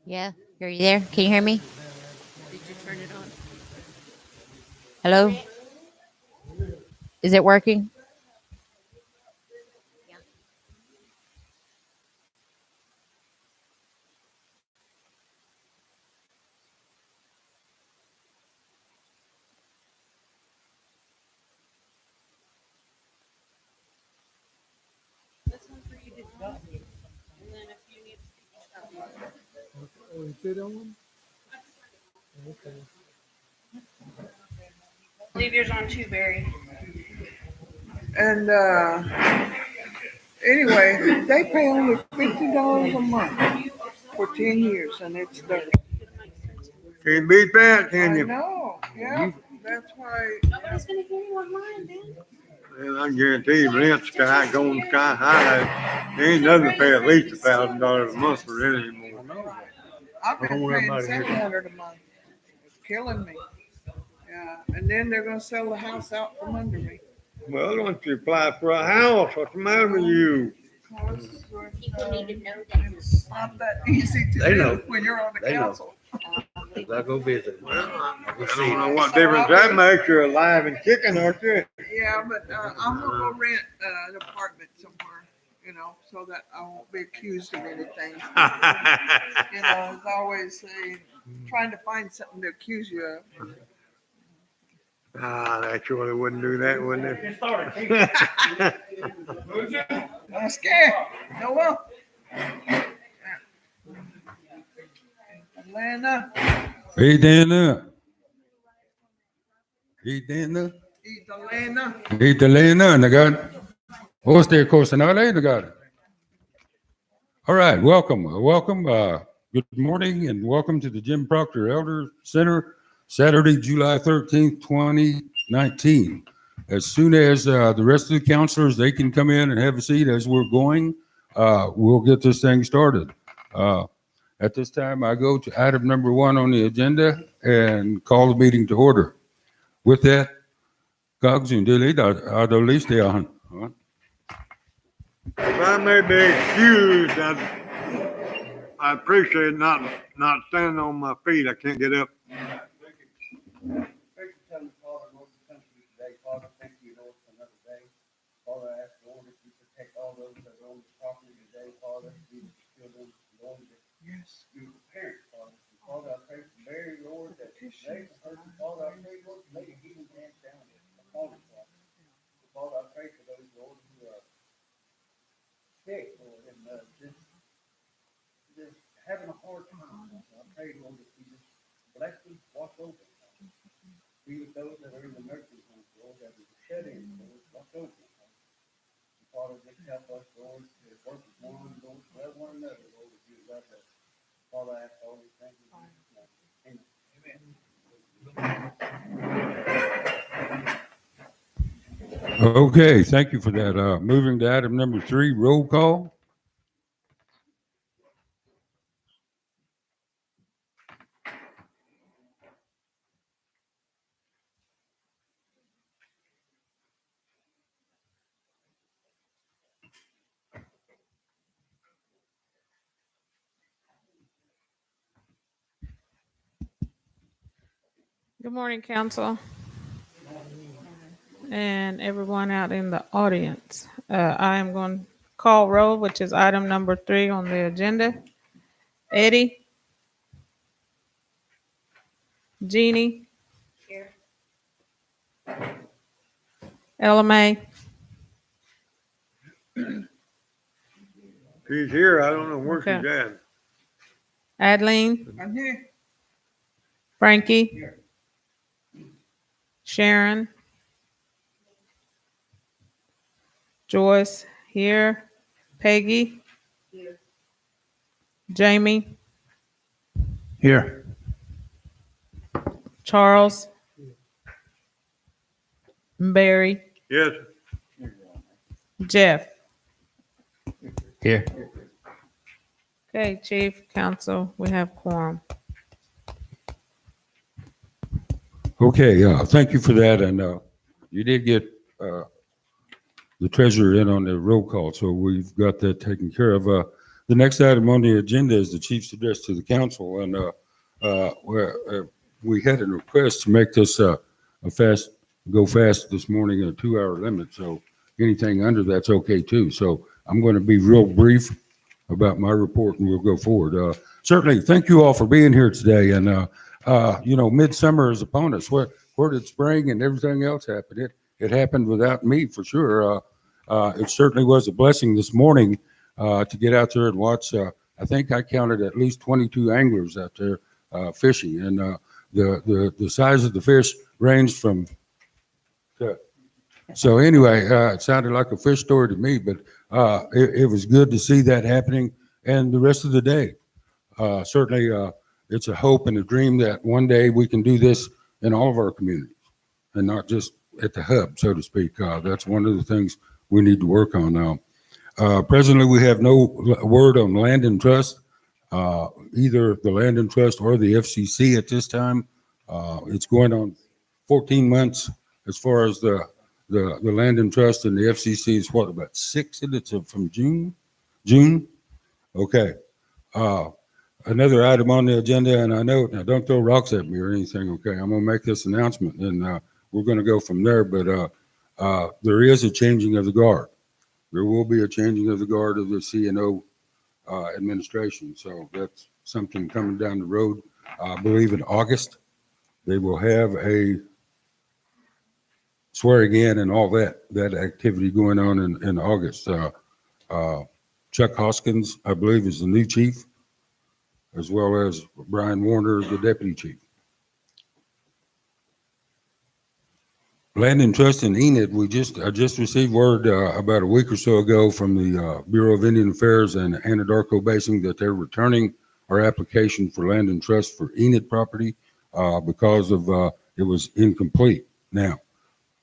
Yeah, are you there? Can you hear me? Did you turn it on? Hello? Is it working? Yeah. This one for you to go. And then if you need to speak, stop. Oh, is it on? Okay. Leave yours on too, Barry. And anyway, they pay only $50 a month for 10 years, and it's their. Can't beat that, I can you? know, yeah. That's why. Nobody's gonna hear you online, man. And I guarantee you, rent sky going sky high. There ain't nothing to pay at least $1,000 a month for rent anymore. I've Don't been worry paying about it. $700 a month. It's killing me. Yeah, and then they're gonna sell the house out from under me. Well, don't you apply for a house? What's the matter with you? People need to know that you're It's not that easy to They do know. when you're on the They know. council. I go visit. Well, I don't know what difference that makes. You're alive and kicking, aren't you? Yeah, but I'm gonna go rent an apartment somewhere, so that I won't be accused of anything. As I always say, trying to find something to accuse you of. They surely wouldn't do that, wouldn't they? I'm scared. No, well. Atlanta, Hey, Dana. Hey, Dana. eat Atlanta. Hey, Delena, Nagar. Hoste Kosanale, Nagar. All right, welcome. Good morning, and welcome to the Jim Proctor Elder Center, Saturday, July 13th, 2019. As soon as the rest of the counselors, they can come in and have a seat as we're going, we'll get this thing started. At this time, I go to item number 1 on the agenda and call the meeting to order. With that, Cogs and Dilly, are the least they are. If I may be excused, I appreciate not standing on my feet. I can't get up. Father, thank you, Lord, for another day. Father, I ask, Lord, that you protect all those that are on this property today, Father, be with the children, Lord, that Yes. be with the parents, Father. And Father, I pray for Mary, Lord, that they can hurt. Father, I pray, Lord, lay a healing hand down upon us, Father. And Father, I pray for those, Lord, who are sick, Lord, and just having a hard time. I pray, Lord, that you just bless them, watch over them. Be with those that are in the nursing homes, Lord, that are shut in, Lord, watch over them. And Father, just help us, Lord, to work with one, Lord, to love one another, Lord, as you love us. Father, I ask all these things in Jesus' name. Amen. Okay, thank you for that. Moving to item number 3, roll call. Good morning, council, and everyone out in the audience. I am going to call roll, which is item number 3 on the agenda. Eddie? Jeannie? Here. Ella Mae? She's here. I don't know where Okay. she's at. Adeline? I'm here. Frankie? Sharon? Joyce? Here. Peggy? Here. Jamie? Here. Charles? Barry? Yes. Jeff? Here. Okay, Chief, Council, we have quorum. Okay, thank you for that. And you did get the treasurer in on the roll call, so we've got that taken care of. the next item on the agenda is the chief's address to the council, and we had a request to make this go fast this morning, a 2-hour limit. So anything under that's okay too. So I'm going to be real brief about my report, and we'll go forward. Certainly, thank you all for being here today. And midsummer is upon us. Where did spring and everything else happen? It happened without me for sure. It certainly was a blessing this morning to get out there and watch. I think I counted at least 22 anglers out there fishing, and the size of the fish ranged from. So anyway, it sounded like a fish story to me, but it was good to see that happening. And the rest of the day, certainly, it's a hope and a dream that one day we can do this in all of our communities and not just at the hub, so to speak. That's one of the things we need to work on now. Presently, we have no word on land and trust, either the land and trust or the FCC at this time. It's going on 14 months as far as the land and trust, and the FCC is what, about 6? It's from June? Okay. Another item on the agenda, and I know, now don't throw rocks at me or anything, okay? I'm gonna make this announcement, and we're gonna go from there, but there is a changing of the guard. There will be a changing of the guard of the CNO administration, so that's something coming down the road. I believe in August, they will have a swearing in and all that activity going on in August. Chuck Hoskins, I believe, is the new chief, as well as Brian Warner, the deputy chief. Land and Trust in Enid, I just received word about a week or so ago from the Bureau of Indian Affairs and Anadarko Basin that they're returning our application for land and trust for Enid property because of it was incomplete. Now,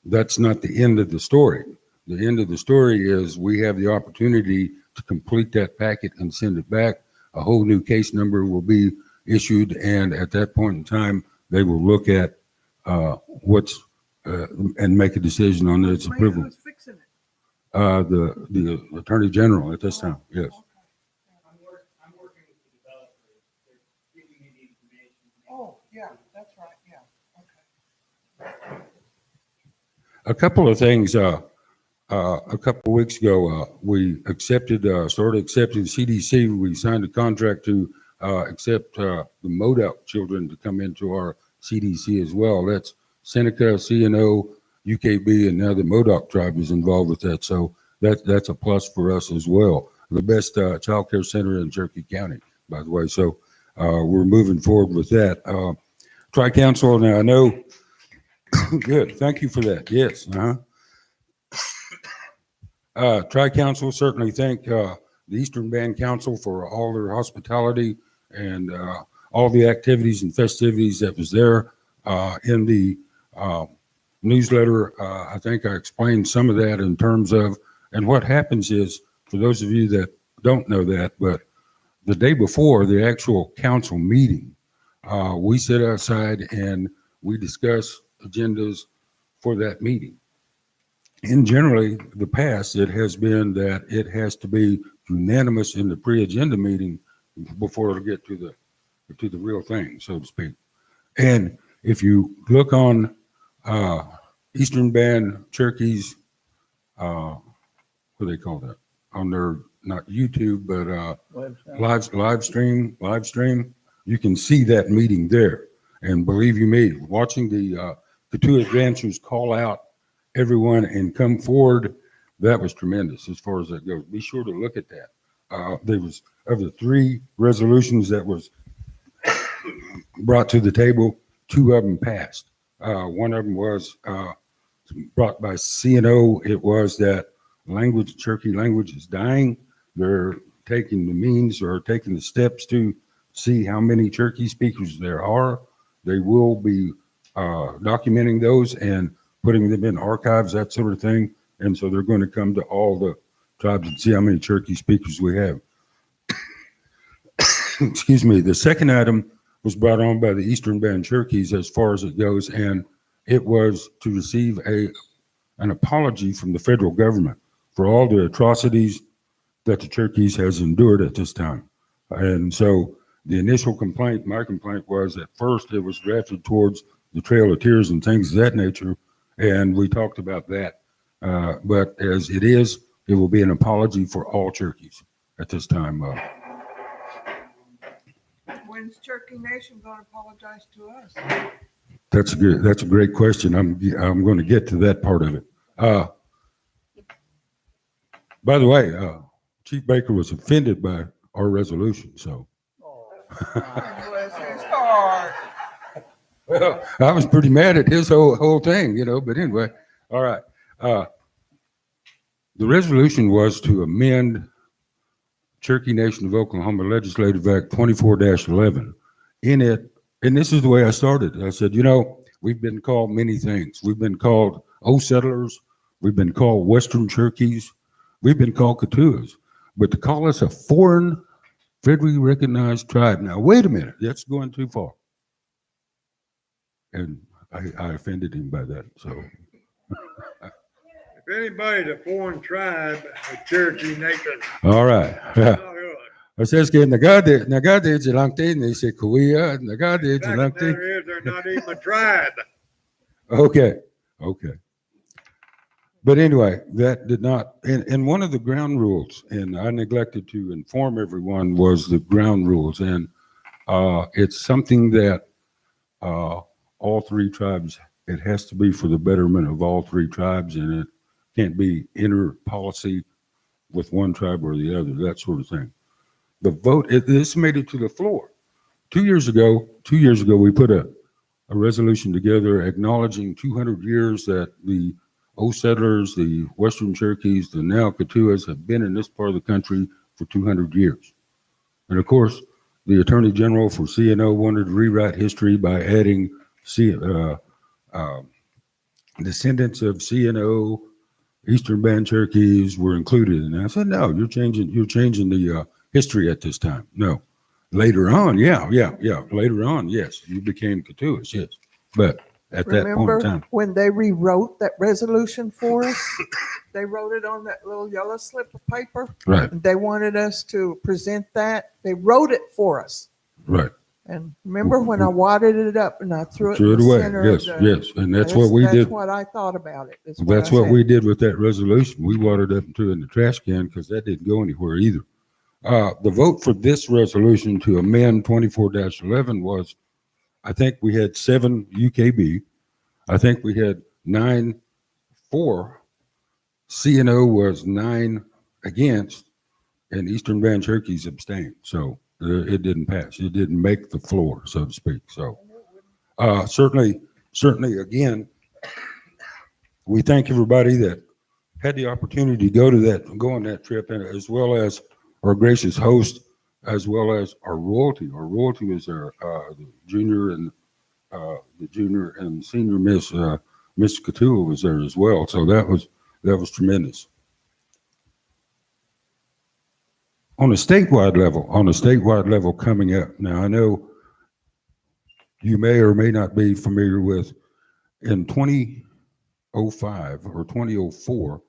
that's not the end of the story. The end of the story is we have the opportunity to complete that packet and send it back. A whole new case number will be issued, and at that point in time, they will look at and make a decision on its approval. Who's fixing it? The Attorney General at this time, yes. I'm working with the developer. They're giving me the information. Oh, yeah, that's right, yeah, okay. A couple of things. A couple of weeks ago, we accepted the CDC. We signed a contract to accept the MODOC children to come into our CDC as well. That's Seneca, CNO, UKB, and now the MODOC tribe is involved with that. So that's a plus for us as well. The best child care center in Cherokee County, by the way. So we're moving forward with that. Tri-Council, now I know, good, thank you for that. Yes, Tri-Council, certainly thank the Eastern Band Council for all their hospitality and all the activities and festivities that was there in the newsletter. I think I explained some of that in terms of, and what happens is, for those of you that don't know that, but the day before the actual council meeting, we sit outside and we discuss agendas for that meeting. And generally, the past, it has been that it has to be unanimous in the pre-agenda meeting before it'll get to the real thing, so to speak. And if you look on Eastern Band Cherokee's, what do they call that? On their, not YouTube, but live stream, you can see that meeting there. And believe you me, watching the two advancers call out everyone and come forward, that was tremendous as far as that goes. Be sure to look at that. There was, of the 3 resolutions that was brought to the table, 2 of them passed. One of them was brought by CNO. It was that Cherokee language is dying. They're taking the means or taking the steps to see how many Cherokee speakers there are. They will be documenting those and putting them in archives, that sort of thing. And so they're going to come to all the tribes and see how many Cherokee speakers we have. Excuse me. The second item was brought on by the Eastern Band Cherokees as far as it goes, and it was to receive an apology from the federal government for all the atrocities that the Cherokees has endured at this time. And so the initial complaint, my complaint was at first it was drafted towards the Trail of Tears and things of that nature. And we talked about that. But as it is, it will be an apology for all Cherokees at this time. When's Cherokee Nation gonna apologize to us? That's a great question. I'm going to get to that part of it. By the way, Chief Baker was offended by our resolution, so. Bless his heart. Well, I was pretty mad at his whole thing, you know, but anyway, all right. The resolution was to amend Cherokee Nation of Oklahoma Legislative Act 24-11. In it, and this is the way I started. I said, you know, we've been called many things. We've been called settlers. We've been called Western Cherokees. We've been called Katuas. But to call us a foreign, federally recognized tribe, now, wait a minute, that's going too far. And I offended him by that, so. If anybody's a foreign tribe, a Cherokee Nation. All right. not us. I says que nagade jelangte ni se kuya nagade Fact of the jelangte. matter is, they're not even a tribe. Okay. But anyway, that did not, and one of the ground rules, and I neglected to inform everyone, was the ground rules. And it's something that all three tribes, it has to be for the betterment of all three tribes, and it can't be inner policy with one tribe or the other, that sort of thing. The vote, this made it to the floor. 2 years ago, we put a resolution together acknowledging 200 years that the settlers, the Western Cherokees, the now Katuas have been in this part of the country for 200 years. And of course, the Attorney General for CNO wanted to rewrite history by adding descendants of CNO, Eastern Band Cherokees were included. And I said, no, you're changing the history at this time. No. Later on, yeah. Later on, yes, you became Katuas, yes. But at that point in Remember time. when they rewrote that resolution for us? They wrote it on that little yellow slip of paper. Right, And they wanted us to present that. They wrote it for us. right. And remember when I wadded it up and I threw it Threw in it the away, center yes, of the, yes. And that's what we did. That's what I thought about it. is That's I what said. we did with that resolution. We watered up and threw it in the trash can because that didn't go anywhere either. The vote for this resolution to amend 24-11 was, I think we had 7 UKB. I think we had 9 for. CNO was 9 against, and Eastern Band Cherokees abstained. So it didn't pass. It didn't make the floor, so to speak. So certainly, again, we thank everybody that had the opportunity to go on that trip, and as well as our gracious host, as well as our royalty. Our royalty was our the junior and senior Miss Katua was there as well. So that was tremendous. On a statewide level coming up. Now I know you may or may not be familiar with, in 2005 or 2004,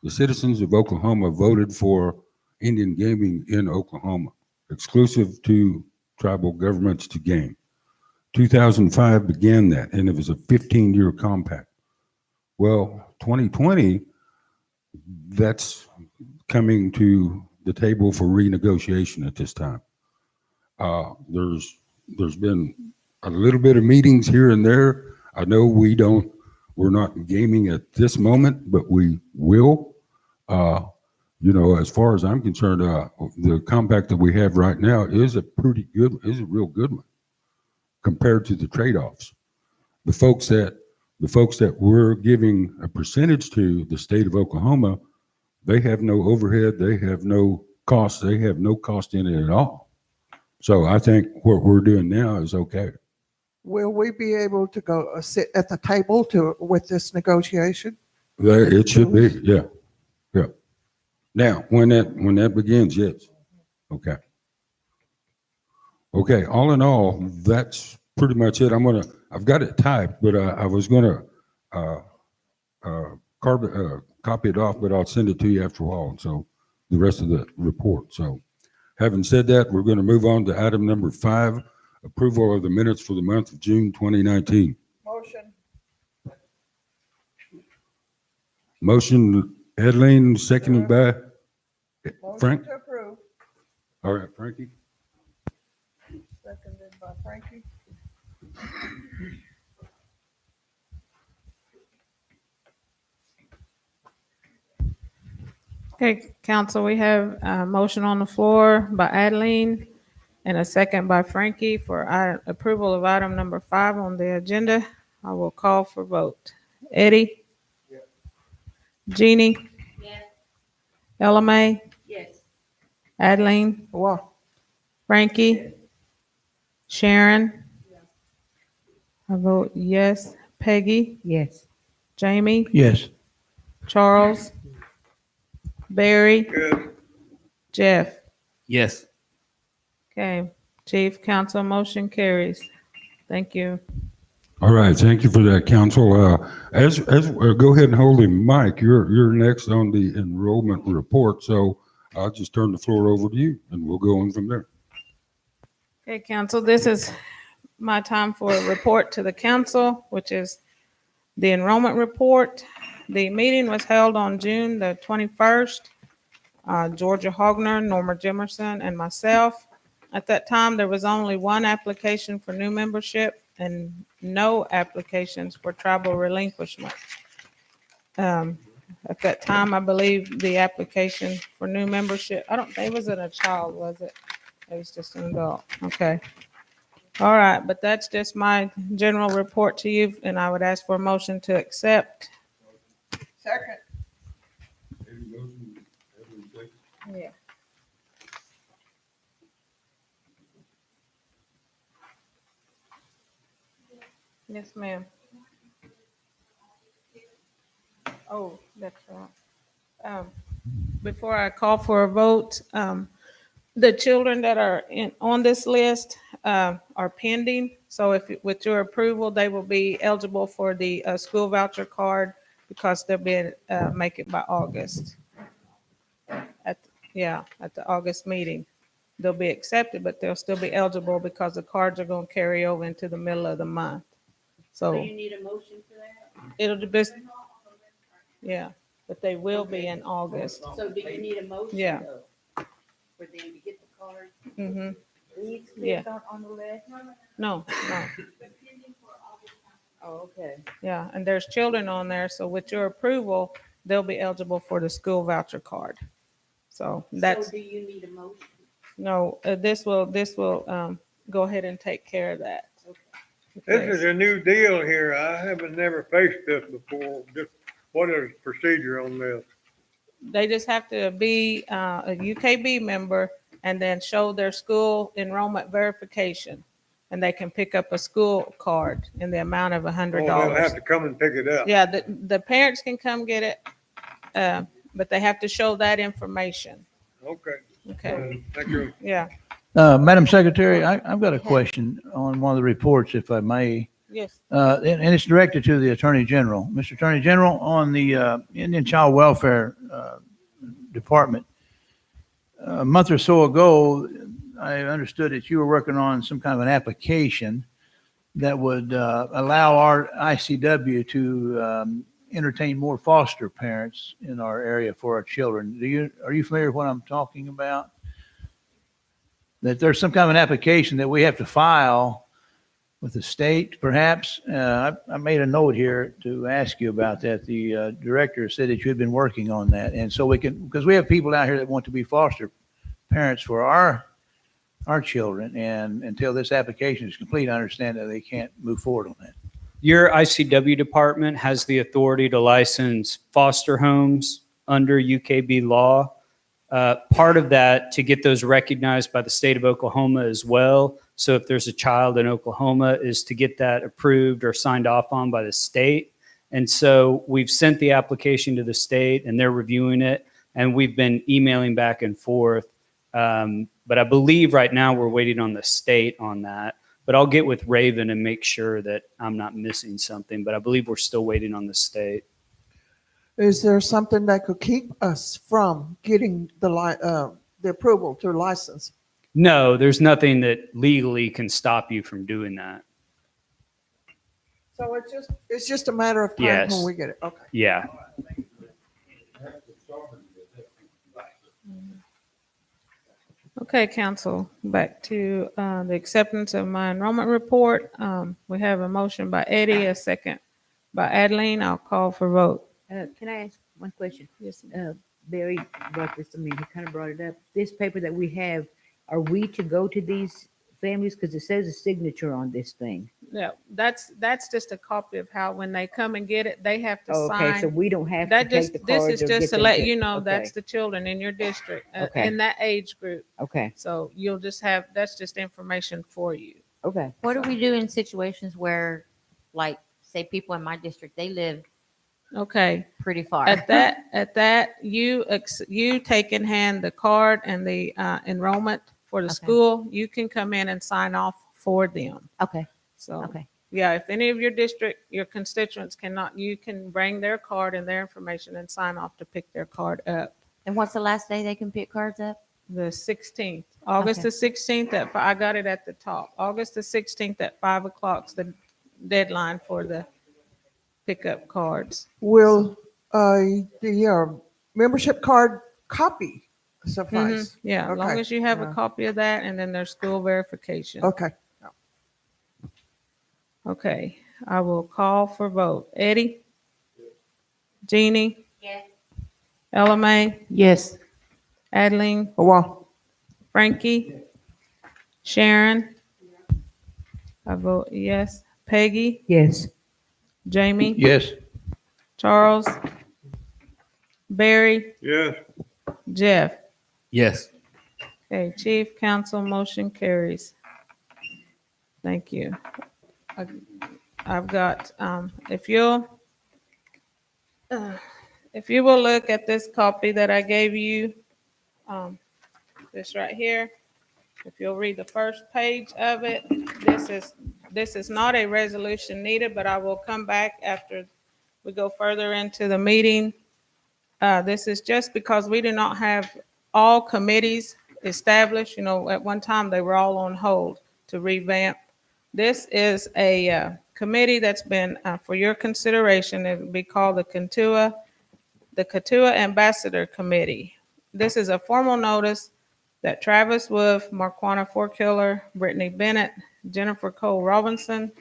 the citizens of Oklahoma voted for Indian gaming in Oklahoma, exclusive to tribal governments to game. 2005 began that, and it was a 15-year compact. Well, 2020, that's coming to the table for renegotiation at this time. There's been a little bit of meetings here and there. I know we're not gaming at this moment, but we will. As far as I'm concerned, the compact that we have right now is a real good one compared to the trade-offs. The folks that we're giving a percentage to, the state of Oklahoma, they have no overhead, they have no cost, they have no cost in it at all. So I think what we're doing now is okay. Will we be able to go sit at the table with this negotiation? It should be, yeah. Now, when that begins, yes. Okay. All in all, that's pretty much it. I've got it typed, but I was gonna copy it off, but I'll send it to you after a while. So the rest of the report. So having said that, we're going to move on to item number 5, approval of the minutes for the month of June 2019. Motion. Motion, Adeline, seconded by Frank. Motion to approve. All right, Frankie. Seconded by Frankie. Okay, council, we have a motion on the floor by Adeline and a second by Frankie for approval of item number 5 on the agenda. I will call for vote. Eddie? Jeannie? Yes. Ella May? Yes. Adeline? Wow. Frankie? Sharon? I vote yes. Peggy? Yes. Jamie? Yes. Charles? Barry? Good. Jeff? Yes. Okay, Chief, council motion carries. Thank you. All right, thank you for that, council. Go ahead and hold him, Mike. You're next on the enrollment report, so I'll just turn the floor over to you, and we'll go on from there. Okay, council, this is my time for a report to the council, which is the enrollment report. The meeting was held on June the 21st. Georgia Hogner, Norma Jimerson, and myself. At that time, there was only one application for new membership and no applications for tribal relinquishment. At that time, I believe the application for new membership, it wasn't a child, was it? It was just an adult. Okay. All right, but that's just my general report to you, and I would ask for a motion to accept. Second. Yeah. Yes, ma'am. Oh, that's right. Before I call for a vote, the children that are on this list are pending. So with your approval, they will be eligible for the school voucher card because they'll be make it by August. At the August meeting, they'll be accepted, but they'll still be eligible because the cards are going to carry over into the middle of the month. So you need a motion for that? it'll be, yeah, but they will be in August. So do you need a motion? Yeah. though, for them to get the card? Mm-hmm. These Yeah. kids aren't on the list? No. Oh, okay. Yeah, and there's children on there, so with your approval, they'll be eligible for the school voucher card. So that's, So do you need a motion? no, this will go ahead and take care of that. This is a new deal here. I haven't never faced this before. Just what is the procedure on this? They just have to be a UKB member and then show their school enrollment verification. And they can pick up a school card in the amount of $100. Oh, they'll have to come and pick it up. Yeah, the parents can come get it, but they have to show that information. Okay. Okay, Thank you. yeah, Madam Secretary, I've got a question on one of the reports, if I may. yes. And it's directed to the Attorney General. Mr. Attorney General, on the Indian Child Welfare Department, a month or so ago, I understood that you were working on some kind of an application that would allow our ICW to entertain more foster parents in our area for our children. Are you familiar with what I'm talking about? That there's some kind of an application that we have to file with the state, perhaps. I made a note here to ask you about that. The director said that you had been working on that, and so we can, because we have people out here that want to be foster parents for our children, and until this application is complete, I understand that they can't move forward on that. Your ICW department has the authority to license foster homes under UKB law. Part of that, to get those recognized by the state of Oklahoma as well. So if there's a child in Oklahoma, is to get that approved or signed off on by the state. And so we've sent the application to the state and they're reviewing it. And we've been emailing back and forth. But I believe right now we're waiting on the state on that. But I'll get with Raven and make sure that I'm not missing something. But I believe we're still waiting on the state. Is there something that could keep us from getting the approval to license? No, there's nothing that legally can stop you from doing that. So it's just a matter of time Yes. when we get it. Okay. Yeah. Okay, council, back to the acceptance of my enrollment report. We have a motion by Eddie, a second by Adeline. I'll call for vote. Can I ask one question? Yes, Barry brought this to me, he kind of brought it up. This paper that we have, are we to go to these families? Because it says a signature on this thing. yeah, that's just a copy of how, when they come and get it, they have to Oh, okay, so sign. we don't have to That take just, the this cards is or just get to them let to- you know, okay. that's the children in your district, Okay. in that age group. Okay, So you'll just have, that's just information for you. okay. What do we do in situations where, like, say people in my district, they live Okay. pretty far? At that, you take in hand the card and the enrollment for the Okay. school. You can come in and sign off for them. Okay, So, okay. yeah, if any of your district, your constituents cannot, you can bring their card and their information and sign off to pick their card up. And what's the last day they can pick cards up? The 16th, August Okay. the 16th I got it at the top. August the 16th at 5 o'clock is the deadline for the pickup cards. Will the membership card copy suffice? Yeah, as long Okay, as you have a yeah. copy of that, and then there's school verification. Okay. Okay, I will call for vote. Eddie? Jeannie? Yes. Ella May? Yes. Adeline? Well, Frankie? Sharon? I vote yes. Peggy? Yes. Jamie? Yes. Charles? Barry? Yes, Jeff? Yes. Okay, Chief, Council, motion carries. Thank you. I've got, if you will look at this copy that I gave you, this right here, if you'll read the first page of it, this is not a resolution needed, but I will come back after we go further into the meeting. This is just because we do not have all committees established. You know, at one time, they were all on hold to revamp. This is a committee that's been, for your consideration, it would be called the Katua Ambassador Committee. This is a formal notice that Travis Wolf, Marquana Forkiller, Brittany Bennett, Jennifer Cole Robinson,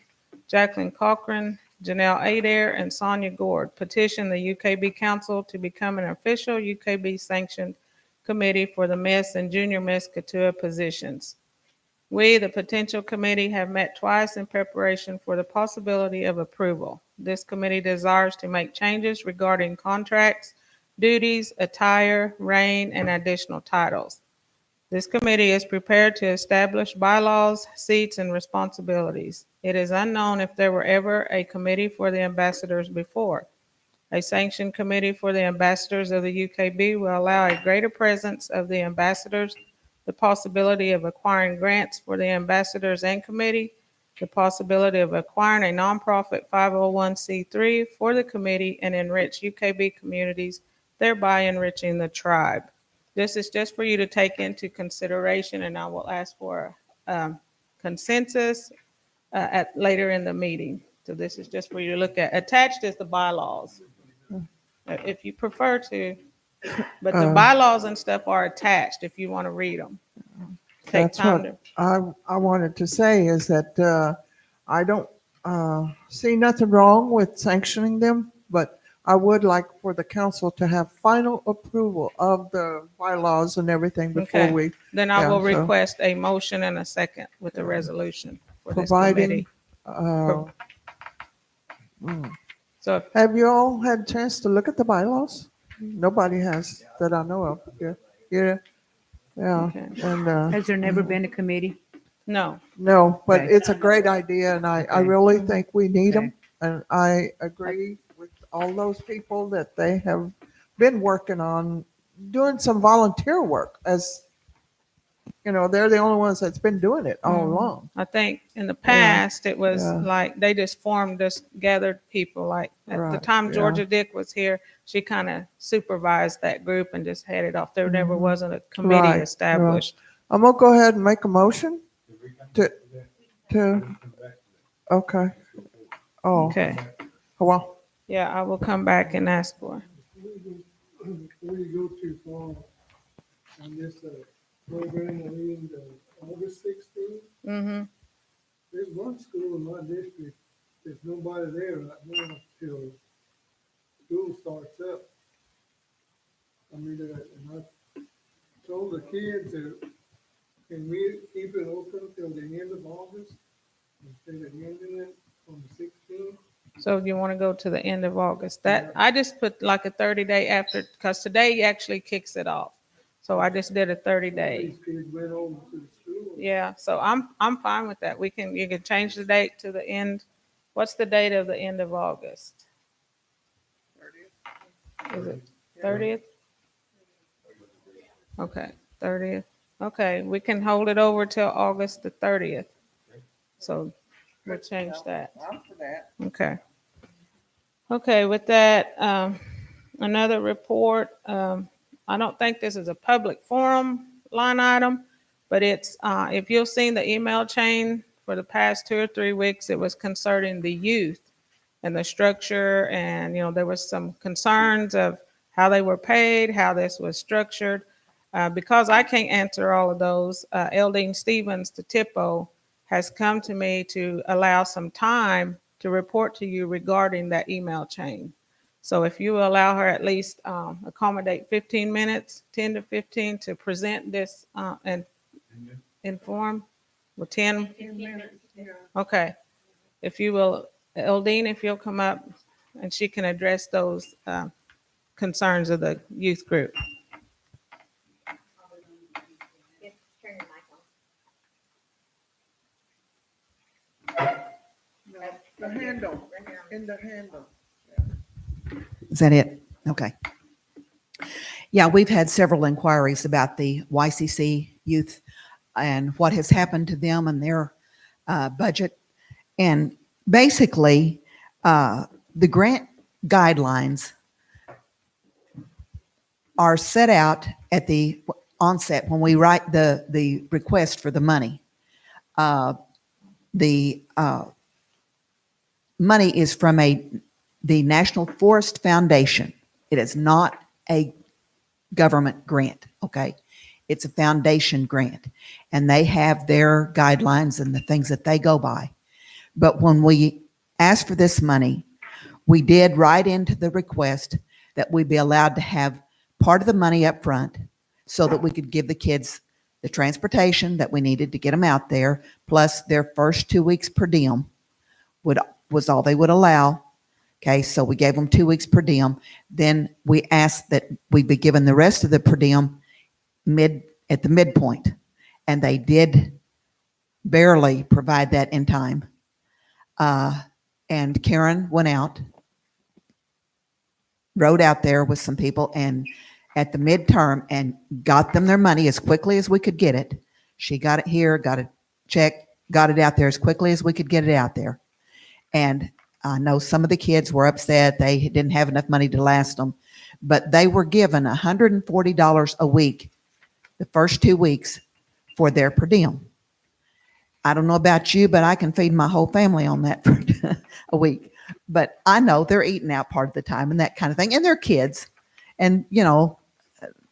Jacqueline Cochran, Janelle Adair, and Sonia Gord petitioned the UKB Council to become an official UKB sanctioned committee for the Miss and Junior Miss Katua positions. We, the potential committee, have met twice in preparation for the possibility of approval. This committee desires to make changes regarding contracts, duties, attire, reign, and additional titles. This committee is prepared to establish bylaws, seats, and responsibilities. It is unknown if there were ever a committee for the ambassadors before. A sanctioned committee for the ambassadors of the UKB will allow a greater presence of the ambassadors, the possibility of acquiring grants for the ambassadors and committee, the possibility of acquiring a nonprofit 501c3 for the committee, and enrich UKB communities, thereby enriching the tribe. This is just for you to take into consideration, and I will ask for consensus at later in the meeting. So this is just for you to look at. Attached is the bylaws, if you prefer to, but the bylaws and stuff are attached if you want to read them. Take that's time what to. I wanted to say is that I don't see nothing wrong with sanctioning them, but I would like for the council to have final approval of the bylaws and everything before Okay. we Then I will Yeah, so- request a motion and a second with the resolution for this providing. committee. Mm. So if Have you all had a chance to look at the bylaws? Nobody has that I know of. Yeah. Okay. And Has there never been a committee? no, no, but Okay. it's a great idea, and I Okay. really think we need them. Okay. And I agree with all those people that they have been working on doing some volunteer work as You know, they're the only ones that's been doing it all Mhm. along. I think in the past, it was yeah. like they just formed this gathered people. Like at the Right, time yeah. Georgia Dick was here, she kind of supervised that group and just headed off. There never wasn't a committee Mm-hmm. Right, established. I'm gonna go ahead and make a motion to, okay. Oh, Okay. well, Yeah, I will come back and ask for. Before you go too far on this program, I mean, August 16th, Mm-hmm. there's one school in my district, there's nobody there right now till school starts up. I mean, and I told the kids that, can we keep it open till the end of August instead of ending it on the 16th? So you want to go to the end of August? That I just put like a 30-day after, because today actually kicks it off. So I just did a 30-day. These kids went over to the school. Yeah, so I'm fine with that. You can change the date to the end. What's the date of the end of August? Is it 30th? Okay, 30th. Okay, we can hold it over till August the 30th. So we'll change that. I'm for that. Okay. Okay, with that, another report. I don't think this is a public forum line item, but it's, if you've seen the email chain for the past 2 or 3 weeks, it was concerning the youth and the structure. And, there was some concerns of how they were paid, how this was structured. Because I can't answer all of those, Eldine Stevens, the TIPO, has come to me to allow some time to report to you regarding that email chain. So if you allow her at least accommodate 15 minutes, 10 to 15, to present this and inform, well, 10? Okay. If you will, Eldine, if you'll come up and she can address those concerns of the youth group. The handle, in the handle. Is that it? Okay. Yeah, we've had several inquiries about the YCC youth and what has happened to them and their budget. And basically, the grant guidelines are set out at the onset when we write the request for the money. The money is from the National Forest Foundation. It is not a government grant, okay? It's a foundation grant, and they have their guidelines and the things that they go by. But when we asked for this money, we did write into the request that we be allowed to have part of the money up front so that we could give the kids the transportation that we needed to get them out there, plus their first 2 weeks per diem was all they would allow. Okay, so we gave them 2 weeks per diem. Then we asked that we be given the rest of the per diem at the midpoint, and they did barely provide that in time. And Karen went out, rode out there with some people, and at the midterm, and got them their money as quickly as we could get it. She got it here, got a check, got it out there as quickly as we could get it out there. And I know some of the kids were upset. They didn't have enough money to last them, but they were given $140 a week the first 2 weeks for their per diem. I don't know about you, but I can feed my whole family on that for a week. But I know they're eating out part of the time and that kind of thing. And they're kids. And,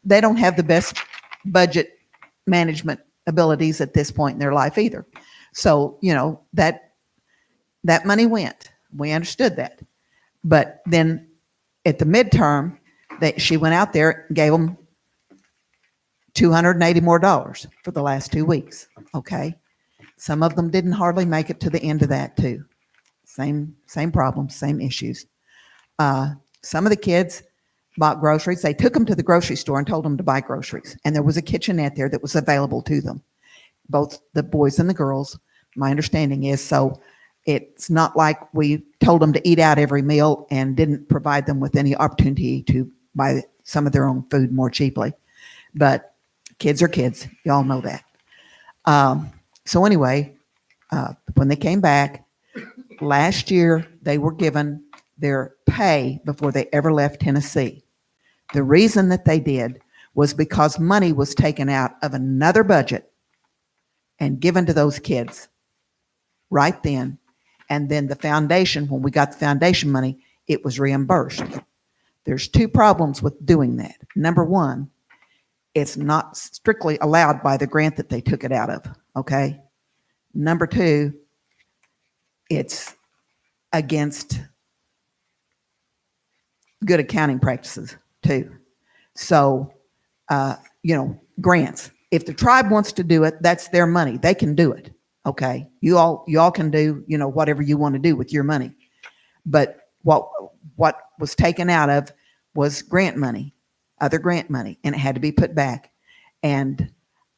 they don't have the best budget management abilities at this point in their life either. So, that money went. We understood that. But then at the midterm, she went out there and gave them $280 more for the last 2 weeks. Okay. Some of them didn't hardly make it to the end of that too. Same problems, same issues. Some of the kids bought groceries. They took them to the grocery store and told them to buy groceries. And there was a kitchenette there that was available to them, both the boys and the girls. My understanding is, so it's not like we told them to eat out every meal and didn't provide them with any opportunity to buy some of their own food more cheaply. But kids are kids. Y'all know that. So anyway, when they came back last year, they were given their pay before they ever left Tennessee. The reason that they did was because money was taken out of another budget and given to those kids right then. And then the foundation, when we got the foundation money, it was reimbursed. There's two problems with doing that. Number one, it's not strictly allowed by the grant that they took it out of, okay? Number two, it's against good accounting practices too. So, grants. If the tribe wants to do it, that's their money. They can do it, okay? You all can do, whatever you want to do with your money. But what was taken out of was grant money, other grant money, and it had to be put back. And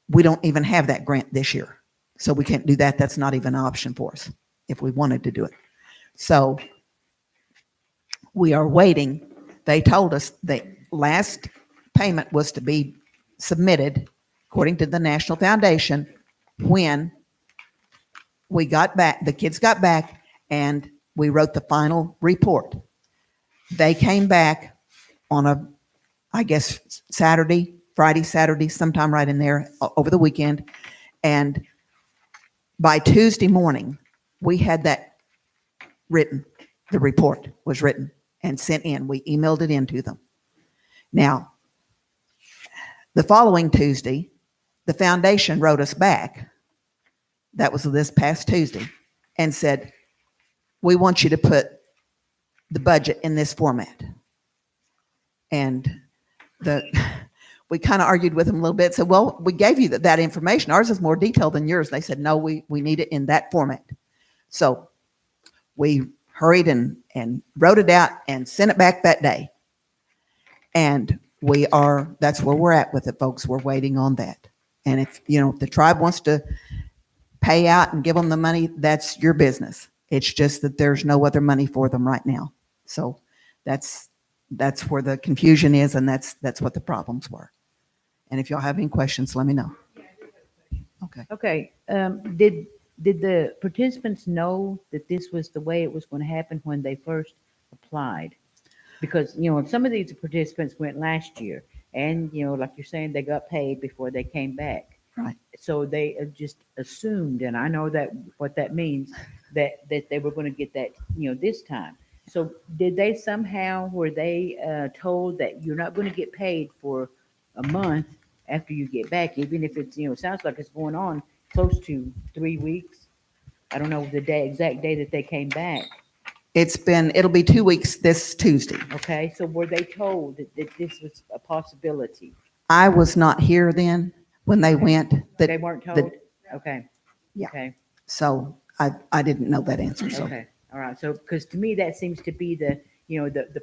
we don't even have that grant this year. So we can't do that. That's not even an option for us if we wanted to do it. So we are waiting. They told us the last payment was to be submitted according to the National Foundation when we got back, the kids got back, and we wrote the final report. They came back on I guess, Friday, Saturday, sometime right in there over the weekend. And by Tuesday morning, we had that written. The report was written and sent in. We emailed it in to them. Now, the following Tuesday, the foundation wrote us back. That was this past Tuesday, and said, we want you to put the budget in this format. And we kind of argued with them a little bit. Said, well, we gave you that information. Ours is more detailed than yours. They said, no, we need it in that format. So we hurried and wrote it out and sent it back that day. And that's where we're at with it, folks. We're waiting on that. And if the tribe wants to pay out and give them the money, that's your business. It's just that there's no other money for them right now. So that's where the confusion is, and that's what the problems were. And if y'all have any questions, let me know. Okay. Okay, did the participants know that this was the way it was going to happen when they first applied? Because, some of these participants went last year, and, like you're saying, they got paid before they came back. Right. So they just assumed, and I know that what that means, that they were going to get that, this time. So did they somehow, were they told that you're not going to get paid for a month after you get back, even if it's, it sounds like it's going on close to 3 weeks? I don't know the exact day that they came back. It'll be 2 weeks this Tuesday. Okay, so were they told that this was a possibility? I was not here then when they went. They weren't told? Okay. Yeah. Okay. So I didn't know that answer. So. Okay. All right. So, because to me, that seems to be the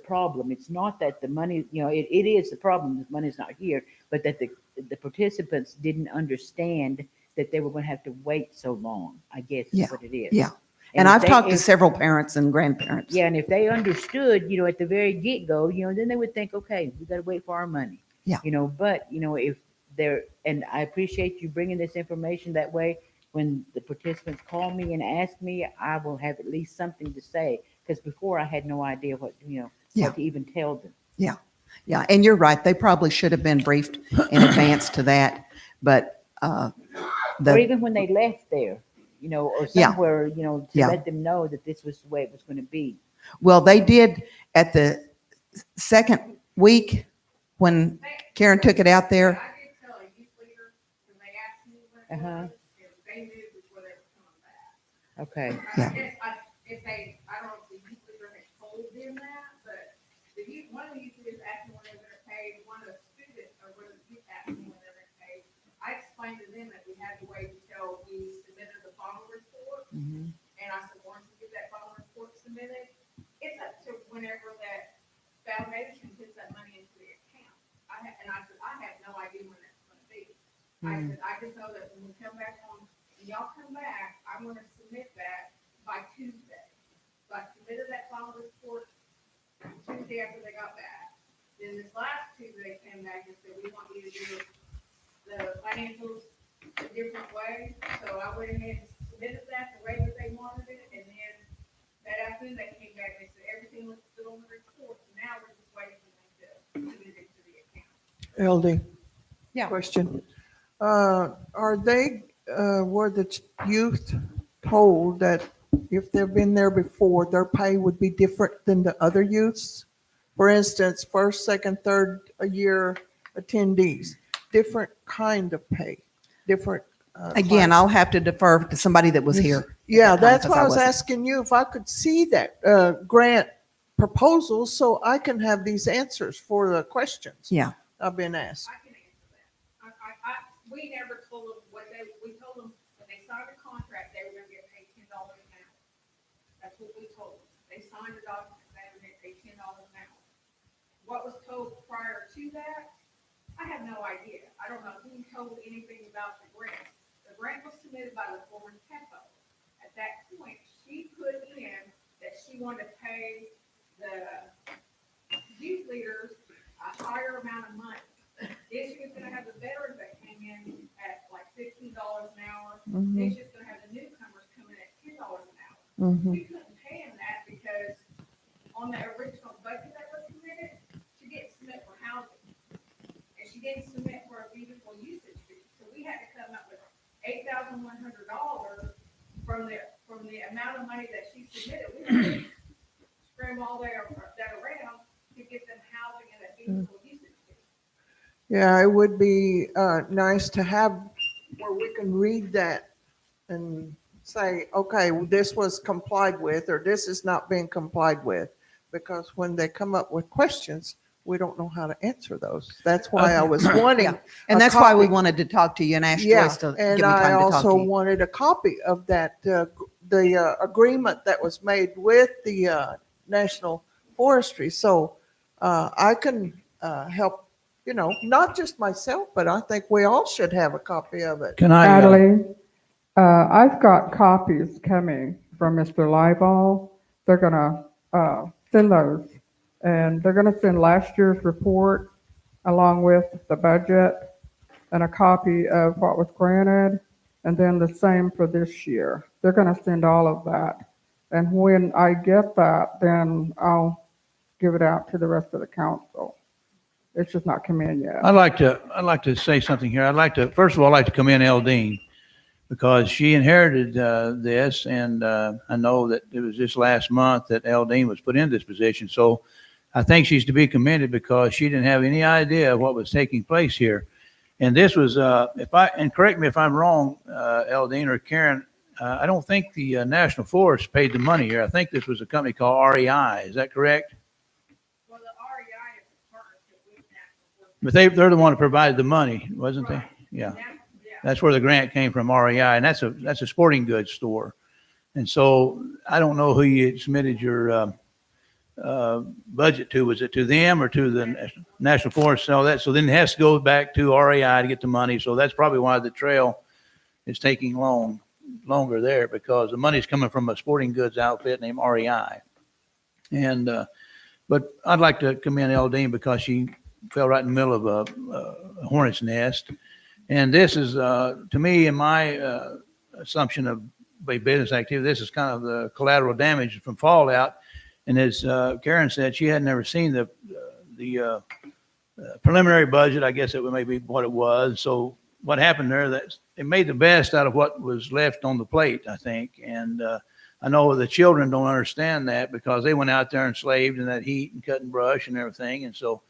problem. It's not that the money, it is the problem. The money's not here, but that the participants didn't understand that they were going to have to wait so long, I guess is what it is. Yeah. And I've talked to several parents and grandparents. Yeah. And if they understood, at the very get-go, then they would think, okay, we got to wait for our money. Yeah. But, if they're, and I appreciate you bringing this information that way. When the participants call me and ask me, I will have at least something to say, because before I had no idea what to even tell them. Yeah. Yeah. And you're right. They probably should have been briefed in advance to that. But or even when they left there, or somewhere, to let them know that this was the way it was going to be. Well, they did at the second week when Karen took it out there. I did tell a youth leader when they asked me when it Uh-huh. was, they knew before they were coming back. Okay. Yeah. I don't know if the youth leader had told them that, but one of the youth leaders asked me when they were going to pay, one of the students, or one of the youth asked me when they were going to pay. I explained to them that we had to wait until we submitted the final report. Mhm. And I said, once we get that final report submitted, it's up to whenever that foundation puts that money into the account. I said, I have no idea when that's going to be. I said, I just know that when we come back on, when y'all come back, I'm going to submit that by Tuesday. So I submitted that final report Tuesday after they got back. Then this last Tuesday they came back and said, we want you to do the financials a different way. So I went ahead and submitted that the way that they wanted it, and then that afternoon they came back, they said everything looks good on the report, now we're just waiting for them to submit it to the account. LD. Yeah. Question. Are they, were the youth told that if they've been there before, their pay would be different than the other youths? For instance, first, second, third year attendees, different kind of pay, different. Again, class. I'll have to defer to somebody that was here. Yeah, at the time, that's 'cause why I was wasn't. asking you if I could see that grant proposal so I can have these answers for the questions Yeah. I've been asked. I can answer that. We never told them we told them when they signed the contract, they were gonna get paid $10 an hour. That's what we told them. They signed the document, they were gonna get paid $10 an hour. What was told prior to that, I have no idea. I don't know who told anything about the grant. The grant was submitted by the former TEPO. At that point, she put in that she wanted to pay the youth leaders a higher amount of money. Then she was gonna have the veterans that came in at like $15 an hour. Then she was gonna have the newcomers come in at $10 an hour. We couldn't pay them that because on the original budget that was submitted, she didn't submit for housing. And she didn't submit for a vehicle usage fee. So we had to come up with $8,100 from the amount of money that she submitted. We had to scramble all that around to get them housing and a vehicle usage fee. Yeah, it would be nice to have where we can read that and say, okay, well, this was complied with, or this is not being complied with. Because when they come up with questions, we don't know how to answer those. That's why I was wanting. Yeah. And a that's why we copy. wanted to talk to you and ask Yeah, Joyce to give me and time I to talk also to you. wanted a copy of that, the agreement that was made with the National Forestry. So I can help, not just myself, but I think we all should have a copy of it. Can I, Natalie, I've got copies coming from Mr. Liball. They're gonna send those, and they're gonna send last year's report along with the budget and a copy of what was granted, and then the same for this year. They're gonna send all of that. And when I get that, then I'll give it out to the rest of the council. It's just not come in yet. I'd like to say something here. First of all, I'd like to commend Eldine because she inherited this, and I know that it was just last month that Eldine was put in this position. So I think she's to be commended because she didn't have any idea what was taking place here. And this was, and correct me if I'm wrong, Eldine or Karen, I don't think the National Forest paid the money here. I think this was a company called REI. Is that correct? Well, the REI is a partnership with National Forest. But they're the one who provided the money, wasn't they? Yeah. That's where the grant came from, REI, and that's a sporting goods store. And so I don't know who you submitted your budget to. Was it to them or to the National Forest and all that? So then it has to go back to REI to get the money. So that's probably why the trail is taking longer there, because the money's coming from a sporting goods outfit named REI. And but I'd like to commend Eldine because she fell right in the middle of a hornet's nest. And this is, to me, in my assumption of business activity, this is kind of the collateral damage from fallout. And as Karen said, she had never seen the preliminary budget. I guess it may be what it was. So what happened there, that it made the best out of what was left on the plate, I think. And I know the children don't understand that because they went out there and slaved in that heat and cutting brush and everything. And so,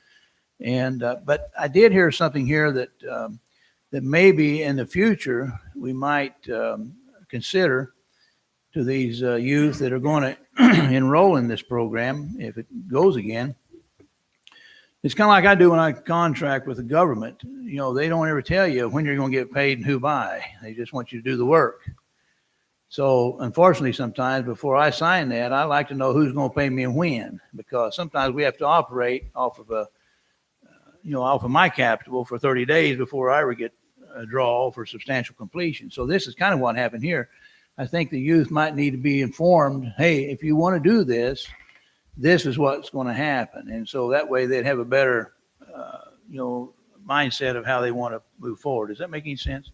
but I did hear something here that that maybe in the future we might consider to these youth that are going to enroll in this program, if it goes again. It's kind of like I do when I contract with the government. They don't ever tell you when you're going to get paid and who by. They just want you to do the work. So unfortunately, sometimes before I sign that, I like to know who's going to pay me and when, because sometimes we have to operate off of off of my capital for 30 days before I ever get a draw for substantial completion. So this is kind of what happened here. I think the youth might need to be informed, hey, if you want to do this, this is what's going to happen. And so that way they'd have a better, mindset of how they want to move forward. Does that make any sense?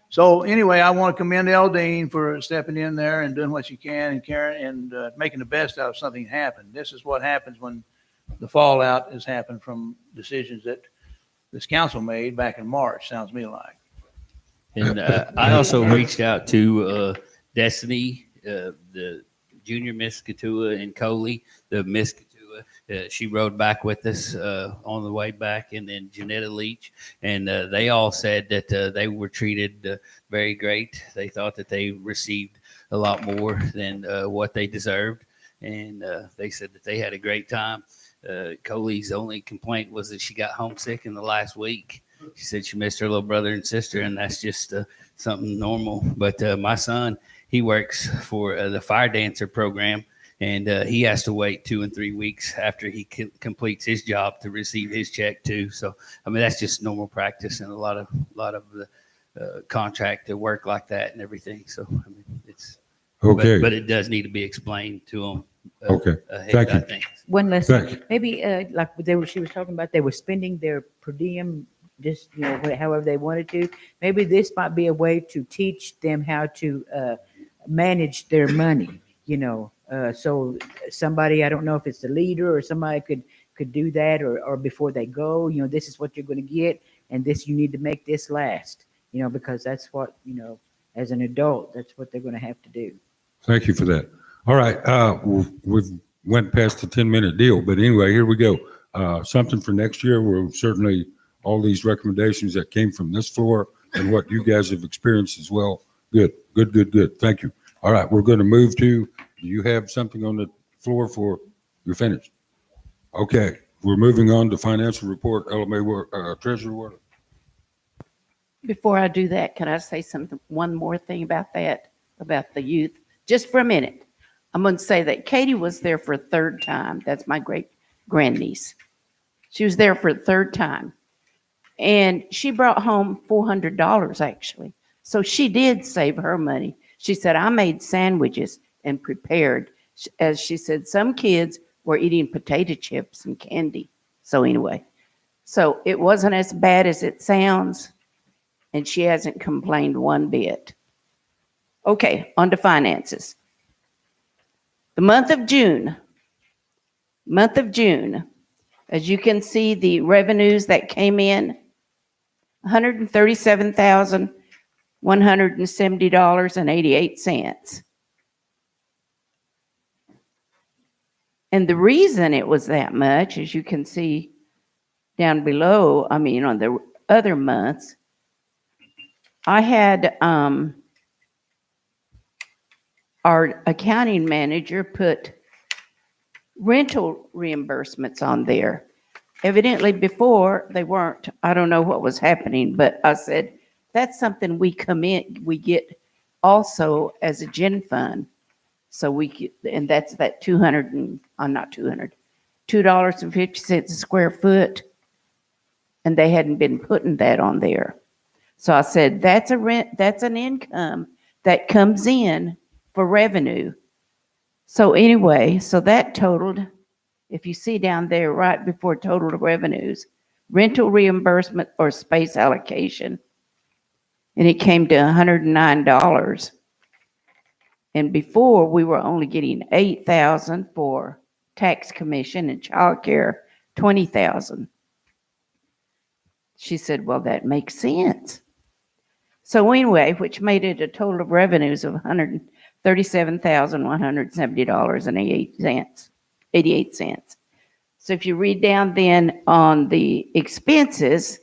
So anyway, I want to commend Eldine for stepping in there and doing what she can and caring and making the best out of something that happened. This is what happens when the fallout has happened from decisions that this council made back in March, sounds to me like. And I also reached out to Destiny, the junior Miss Katua, and Coley, the Miss Katua. She rode back with us on the way back, and then Janetta Leach. And they all said that they were treated very great. They thought that they received a lot more than what they deserved. And they said that they had a great time. Coley's only complaint was that she got homesick in the last week. She said she missed her little brother and sister, and that's just something normal. But my son, he works for the fire dancer program, and he has to wait 2 and 3 weeks after he completes his job to receive his check too. So I mean, that's just normal practice and a lot of the contract to work like that and everything. So I mean, it's Okay. but it does need to be explained to them. Okay. Ahead, Thank you. I think. One last, Thank you. maybe, like she was talking about, they were spending their per diem, just, however they wanted to. Maybe this might be a way to teach them how to, manage their money, so somebody, I don't know if it's the leader or somebody could do that, or before they go, this is what you're going to get, and this, you need to make this last, because that's what, as an adult, that's what they're going to have to do. Thank you for that. All right. We've went past the 10-minute deal, but anyway, here we go. Something for next year. We're certainly all these recommendations that came from this floor and what you guys have experienced as well. Good. Thank you. All right. We're going to move to, do you have something on the floor for, you're finished? Okay. We're moving on to financial report, LMA Treasurer Water. Before I do that, can I say one more thing about that, about the youth? Just for a minute. I'm going to say that Katie was there for a third time. That's my great grandniece. She was there for a third time. And she brought home $400 actually. So she did save her money. She said, I made sandwiches and prepared. As she said, some kids were eating potato chips and candy. So anyway, so it wasn't as bad as it sounds. And she hasn't complained one bit. Okay, on to finances. The month of June, as you can see, the revenues that came in, $137,170.88. And the reason it was that much, as you can see down below, on the other months, I had our accounting manager put rental reimbursements on there. Evidently before they weren't. I don't know what was happening, but I said, that's something we get also as a gen fund. So and that's that $2.50 a square foot. And they hadn't been putting that on there. So I said, that's an income that comes in for revenue. So anyway, so that totaled, if you see down there right before total revenues, rental reimbursement or space allocation, and it came to $109. And before we were only getting $8,000 for tax commission and childcare, $20,000. She said, well, that makes sense. So anyway, which made it a total of revenues of $137,170.88. So if you read down then on the expenses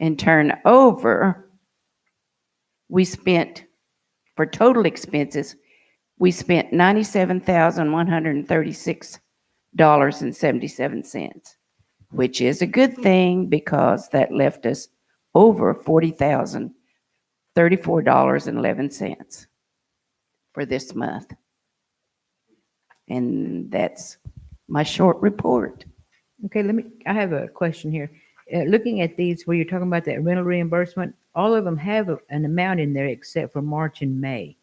and turn over, we spent, for total expenses, we spent $97,136.77, which is a good thing because that left us over $40,034.11 for this month. And that's my short report. Okay, I have a question here. Looking at these, where you're talking about that rental reimbursement, all of them have an amount in there except for March and May.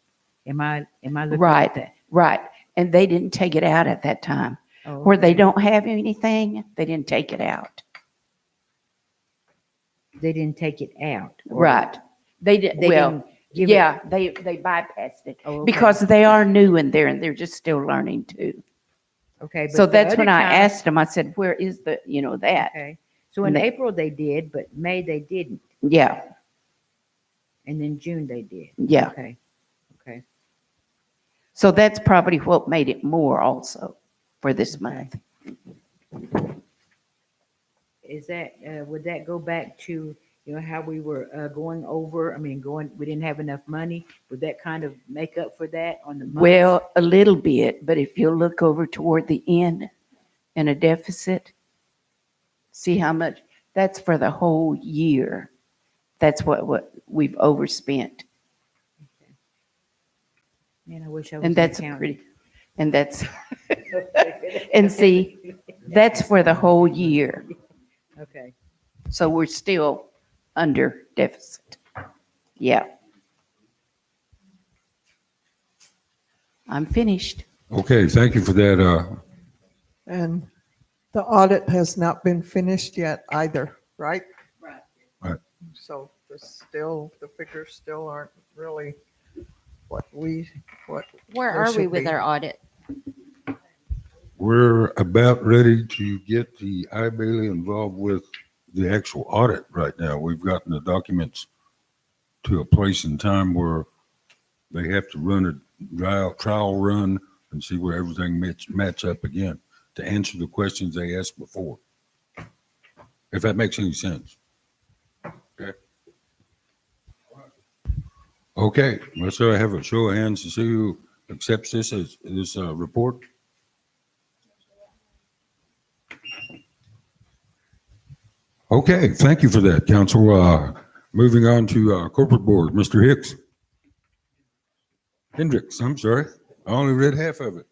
Am I looking at that? Right. And they didn't take it out at that time. Oh, Where they okay. don't have anything, they didn't take it out. They didn't take it out. or Right. They did, They well, didn't give it. yeah, they bypassed it Oh, okay. because they are new in there and they're just still learning too. Okay. So but the that's when other I time- asked them, I said, where is the, that? Okay. So in And they- April they did, but May they didn't. Yeah, And then June they did. yeah. Okay. Okay. So that's probably what made it more also for this month. Is that, would that go back to, how we were going over, we didn't have enough money? Would that kind of make up for that on the month? Well, a little bit, but if you look over toward the end in a deficit, see how much, that's for the whole year. That's what we've overspent. Man, I wish I was And an that's a accountant. pretty, and that's, and see, that's for the whole year. Okay. So we're still under deficit. Yeah. I'm finished. Okay, thank you for that. And the audit has not been finished yet either, right? Right. So the figures still aren't really what Where they are we should with be. our audit? We're about ready to get the I-Bailey involved with the actual audit right now. We've gotten the documents to a place in time where they have to run a trial run and see where everything match up again to answer the questions they asked before. If that makes any sense. Okay. Okay, let's have a show of hands to see who accepts this as this report. Okay, thank you for that, Council. Moving on to corporate board, Mr. Hendricks, I'm sorry. I only read half of it.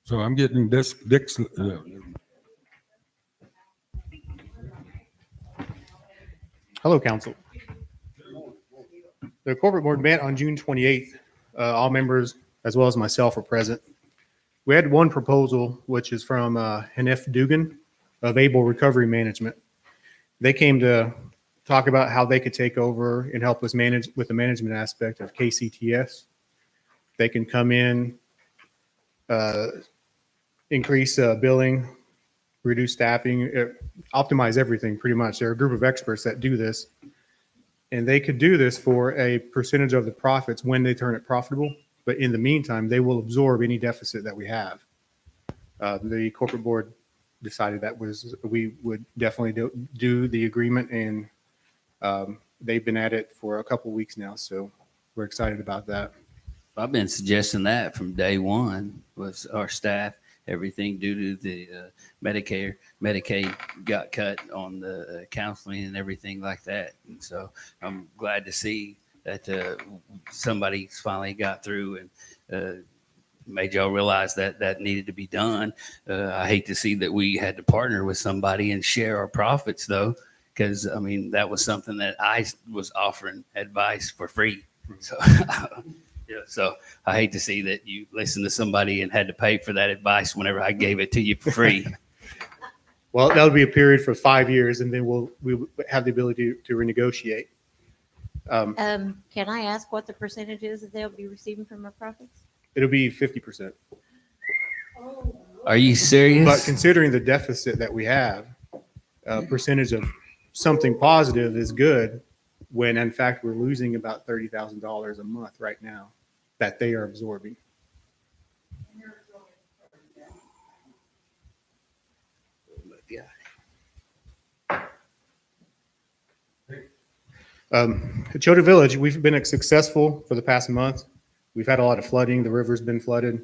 So I'm getting Dick's. Hello, Council. The corporate board met on June 28th. All members, as well as myself, were present. We had one proposal, which is from Hanif Dugan of Able Recovery Management. They came to talk about how they could take over and help us manage with the management aspect of KCTS. They can come in, increase billing, reduce staffing, optimize everything pretty much. They're a group of experts that do this. And they could do this for a percentage of the profits when they turn it profitable. But in the meantime, they will absorb any deficit that we have. The corporate board decided that we would definitely do the agreement, and they've been at it for a couple of weeks now. So we're excited about that. I've been suggesting that from day one was our staff. Everything due to the Medicaid got cut on the counseling and everything like that. And so I'm glad to see that somebody finally got through and made y'all realize that that needed to be done. I hate to see that we had to partner with somebody and share our profits though, because that was something that I was offering advice for free. So yeah, so I hate to see that you listened to somebody and had to pay for that advice whenever I gave it to you for free. Well, that'll be a period for 5 years, and then we'll have the ability to renegotiate. Can I ask what the percentage is that they'll be receiving from our profits? It'll be 50%. Are you serious? But considering the deficit that we have, a percentage of something positive is good when in fact we're losing about $30,000 a month right now that they are absorbing. Chota Village, we've been successful for the past month. We've had a lot of flooding. The river's been flooded.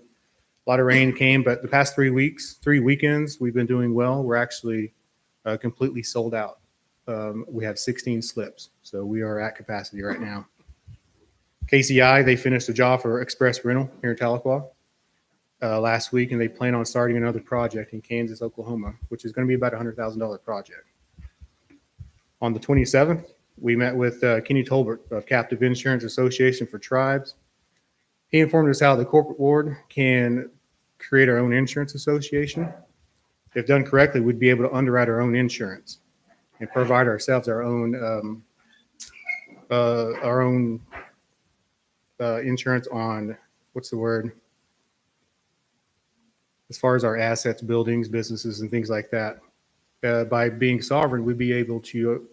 A lot of rain came, but the past 3 weekends, we've been doing well. We're actually completely sold out. We have 16 slips, so we are at capacity right now. KCI, they finished a job for Express Rental here in Tahlequah last week, and they plan on starting another project in Kansas, Oklahoma, which is going to be about a $100,000 project. On the 27th, we met with Kenny Tolbert of Captive Insurance Association for Tribes. He informed us how the corporate board can create our own insurance association. If done correctly, we'd be able to underwrite our own insurance. and provide ourselves our own insurance on, what's the word? As far as our assets, buildings, businesses, and things like that. By being sovereign, we'd be able to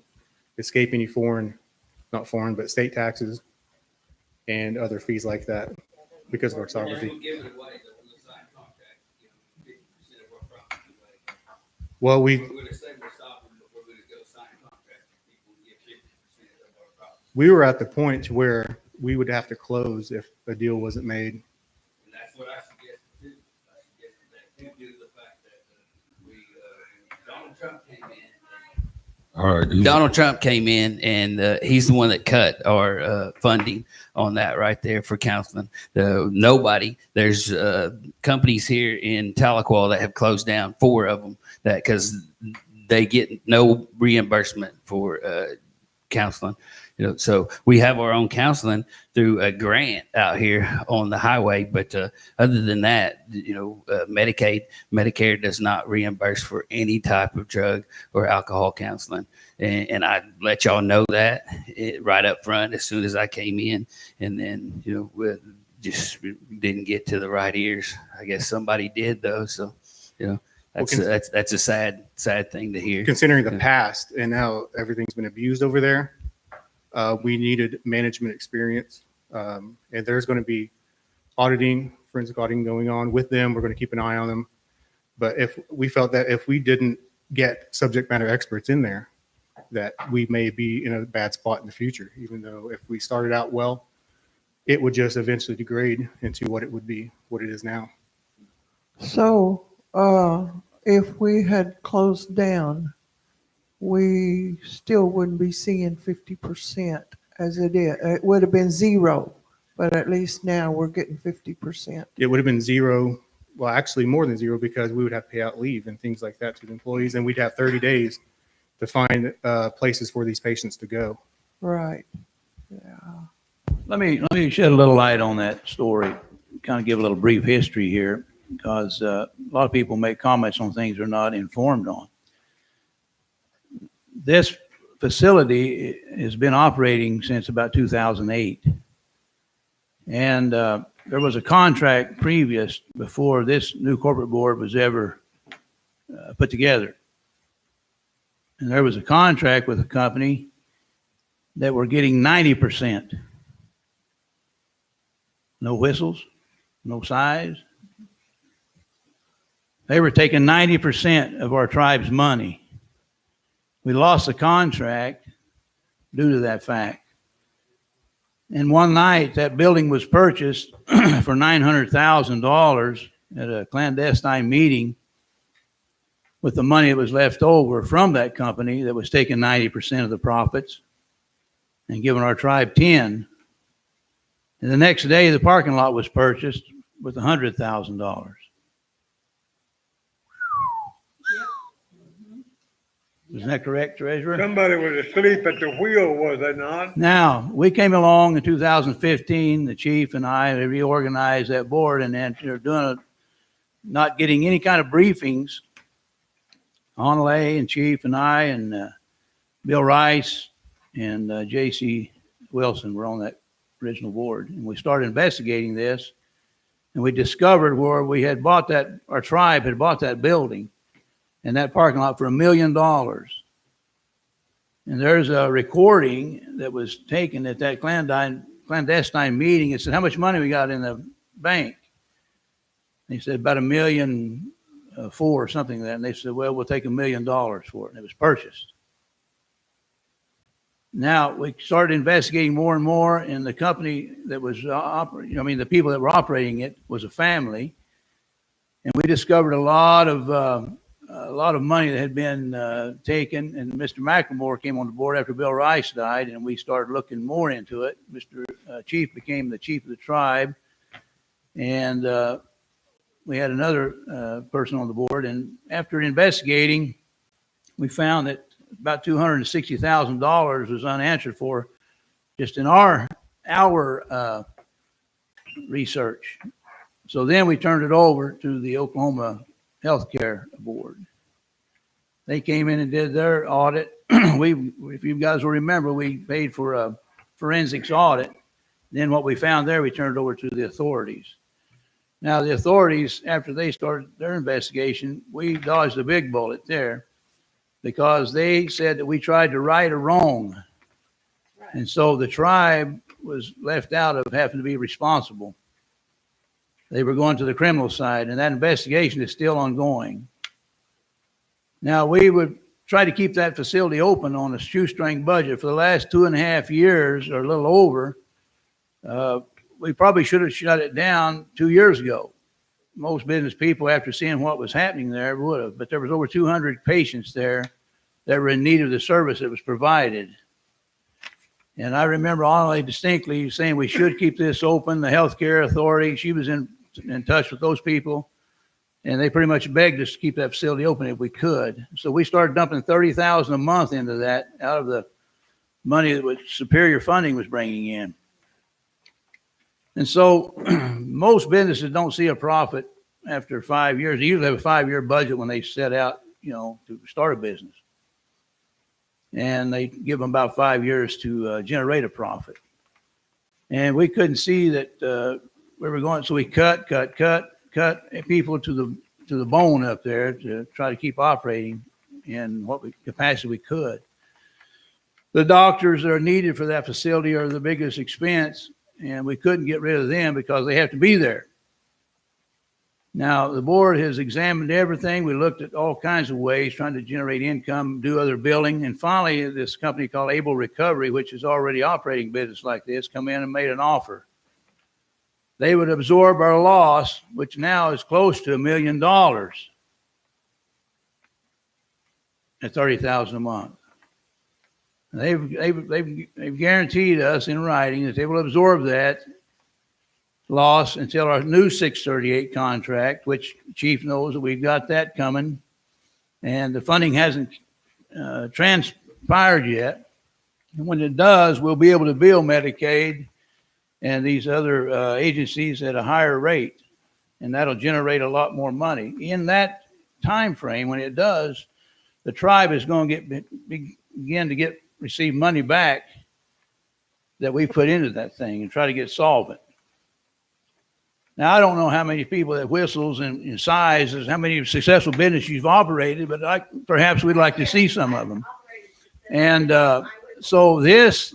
escape any not foreign, but state taxes and other fees like that because of our sovereignty. Well, we were at the point where we would have to close if a deal wasn't made. And that's what I suggested too. I suggested that due to the fact that Donald Trump came in. All right. Donald Trump came in, and he's the one that cut our funding on that right there for counseling. Nobody, there's companies here in Tahlequah that have closed down, 4 of them, that because they get no reimbursement for counseling. So we have our own counseling through a grant out here on the highway. But other than that, Medicare does not reimburse for any type of drug or alcohol counseling. And I let y'all know that right up front as soon as I came in. And then, we just didn't get to the right ears. I guess somebody did though. So, that's a sad thing to hear. Considering the past and how everything's been abused over there, we needed management experience, and there's going to be forensic auditing going on with them. We're going to keep an eye on them. But if we felt that if we didn't get subject matter experts in there, that we may be in a bad spot in the future, even though if we started out well, it would just eventually degrade into what it is now. So, if we had closed down, we still wouldn't be seeing 50% as it is. It would have been 0, but at least now we're getting 50%. It would have been 0. Well, actually more than 0, because we would have to pay out leave and things like that to the employees. And we'd have 30 days to find places for these patients to go. Right. Yeah. Let me shed a little light on that story, kind of give a little brief history here, because a lot of people make comments on things they're not informed on. This facility has been operating since about 2008. And there was a contract previous before this new corporate board was ever put together. And there was a contract with a company that were getting 90%. No whistles, no sighs. They were taking 90% of our tribe's money. We lost the contract due to that fact. And one night, that building was purchased for $900,000 at a clandestine meeting with the money that was left over from that company that was taking 90% of the profits and giving our tribe 10. And the next day, the parking lot was purchased with $100,000. Isn't that correct, Treasurer? Somebody was asleep at the wheel, was they not? Now, we came along in 2015, the chief and I reorganized that board, and then they're not getting any kind of briefings. Honolulu and chief and I and Bill Rice and J.C. Wilson were on that original board. And we started investigating this, and we discovered where we had bought our tribe had bought that building and that parking lot for $1 million. And there's a recording that was taken at that clandestine meeting. It said, how much money we got in the bank? And he said, about $1.4 million or something like that. And they said, well, we'll take $1 million for it. And it was purchased. Now we started investigating more and more, and the company that was operating, the people that were operating it was a family. And we discovered a lot of money that had been taken, and Mr. McLemore came on the board after Bill Rice died, and we started looking more into it. Mr. Chief became the chief of the tribe, and we had another person on the board, and after investigating, we found that about $260,000 was unanswered for just in our research. So then we turned it over to the Oklahoma Healthcare Board. They came in and did their audit. If you guys will remember, we paid for a forensics audit. Then what we found there, we turned over to the authorities. Now, the authorities, after they started their investigation, we dodged a big bullet there because they said that we tried to right a wrong. And so the tribe was left out of having to be responsible. They were going to the criminal side, and that investigation is still ongoing. Now, we would try to keep that facility open on a shoestring budget for the last 2.5 years or a little over. We probably should have shut it down 2 years ago. Most business people, after seeing what was happening there, would have. But there was over 200 patients there that were in need of the service that was provided. And I remember Ollie distinctly saying we should keep this open. The healthcare authority, she was in touch with those people, and they pretty much begged us to keep that facility open if we could. So we started dumping $30,000 a month into that out of the money that Superior Funding was bringing in. And so most businesses don't see a profit after 5 years. They usually have a 5-year budget when they set out, to start a business. And they give them about 5 years to generate a profit. And we couldn't see that we were going, so we cut people to the bone up there to try to keep operating in what capacity we could. The doctors that are needed for that facility are the biggest expense, and we couldn't get rid of them because they have to be there. Now, the board has examined everything. We looked at all kinds of ways, trying to generate income, do other billing. And finally, this company called Able Recovery, which is already operating business like this, come in and made an offer. They would absorb our loss, which now is close to $1 million at $30,000 a month. They've guaranteed us in writing that they will absorb that loss until our new 638 contract, which Chief knows that we've got that coming, and the funding hasn't transpired yet. And when it does, we'll be able to bill Medicaid and these other agencies at a higher rate, and that'll generate a lot more money. In that time frame, when it does, the tribe is going to begin to receive money back that we put into that thing and try to get solvent. Now, I don't know how many people that whistles in sizes, how many successful businesses you've operated, but perhaps we'd like to see some of them. And so this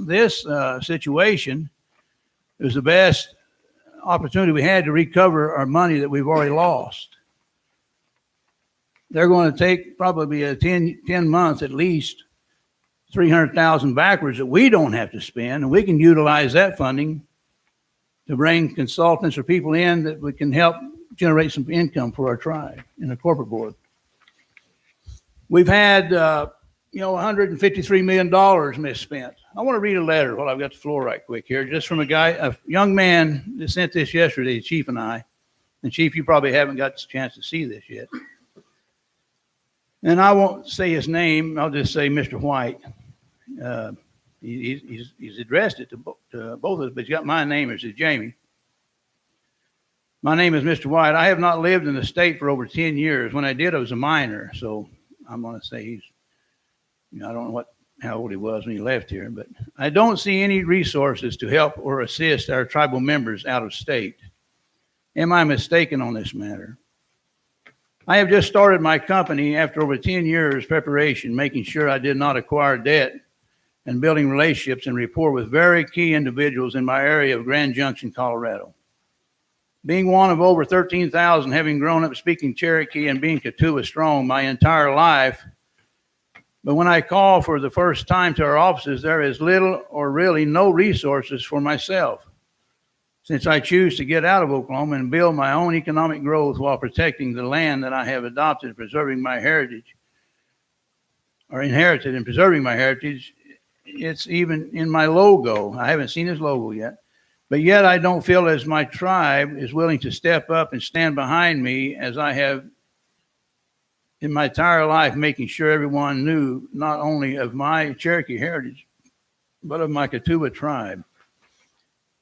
situation is the best opportunity we had to recover our money that we've already lost. They're going to take probably a 10 months at least, 300,000 backwards that we don't have to spend, and we can utilize that funding to bring consultants or people in that we can help generate some income for our tribe in the corporate board. We've had, $153 million misspent. I want to read a letter while I've got the floor right quick here, just from a young man that sent this yesterday, the Chief and I. And Chief, you probably haven't got the chance to see this yet. And I won't say his name. I'll just say Mr. White. He's addressed it to both of us, but he's got my name. It says Jamie. My name is Mr. White. I have not lived in the state for over 10 years. When I did, I was a minor. So I'm going to say he's, I don't know how old he was when he left here, but I don't see any resources to help or assist our tribal members out of state. Am I mistaken on this matter? I have just started my company after over 10 years preparation, making sure I did not acquire debt and building relationships and rapport with very key individuals in my area of Grand Junction, Colorado. Being one of over 13,000, having grown up speaking Cherokee and being Kituwa strong my entire life, but when I call for the first time to our offices, there is little or really no resources for myself. Since I choose to get out of Oklahoma and build my own economic growth while protecting the land that I have adopted, preserving my heritage, or inherited and preserving my heritage, it's even in my logo. I haven't seen his logo yet, but yet I don't feel as my tribe is willing to step up and stand behind me as I have in my entire life, making sure everyone knew not only of my Cherokee heritage, but of my Kituwa tribe.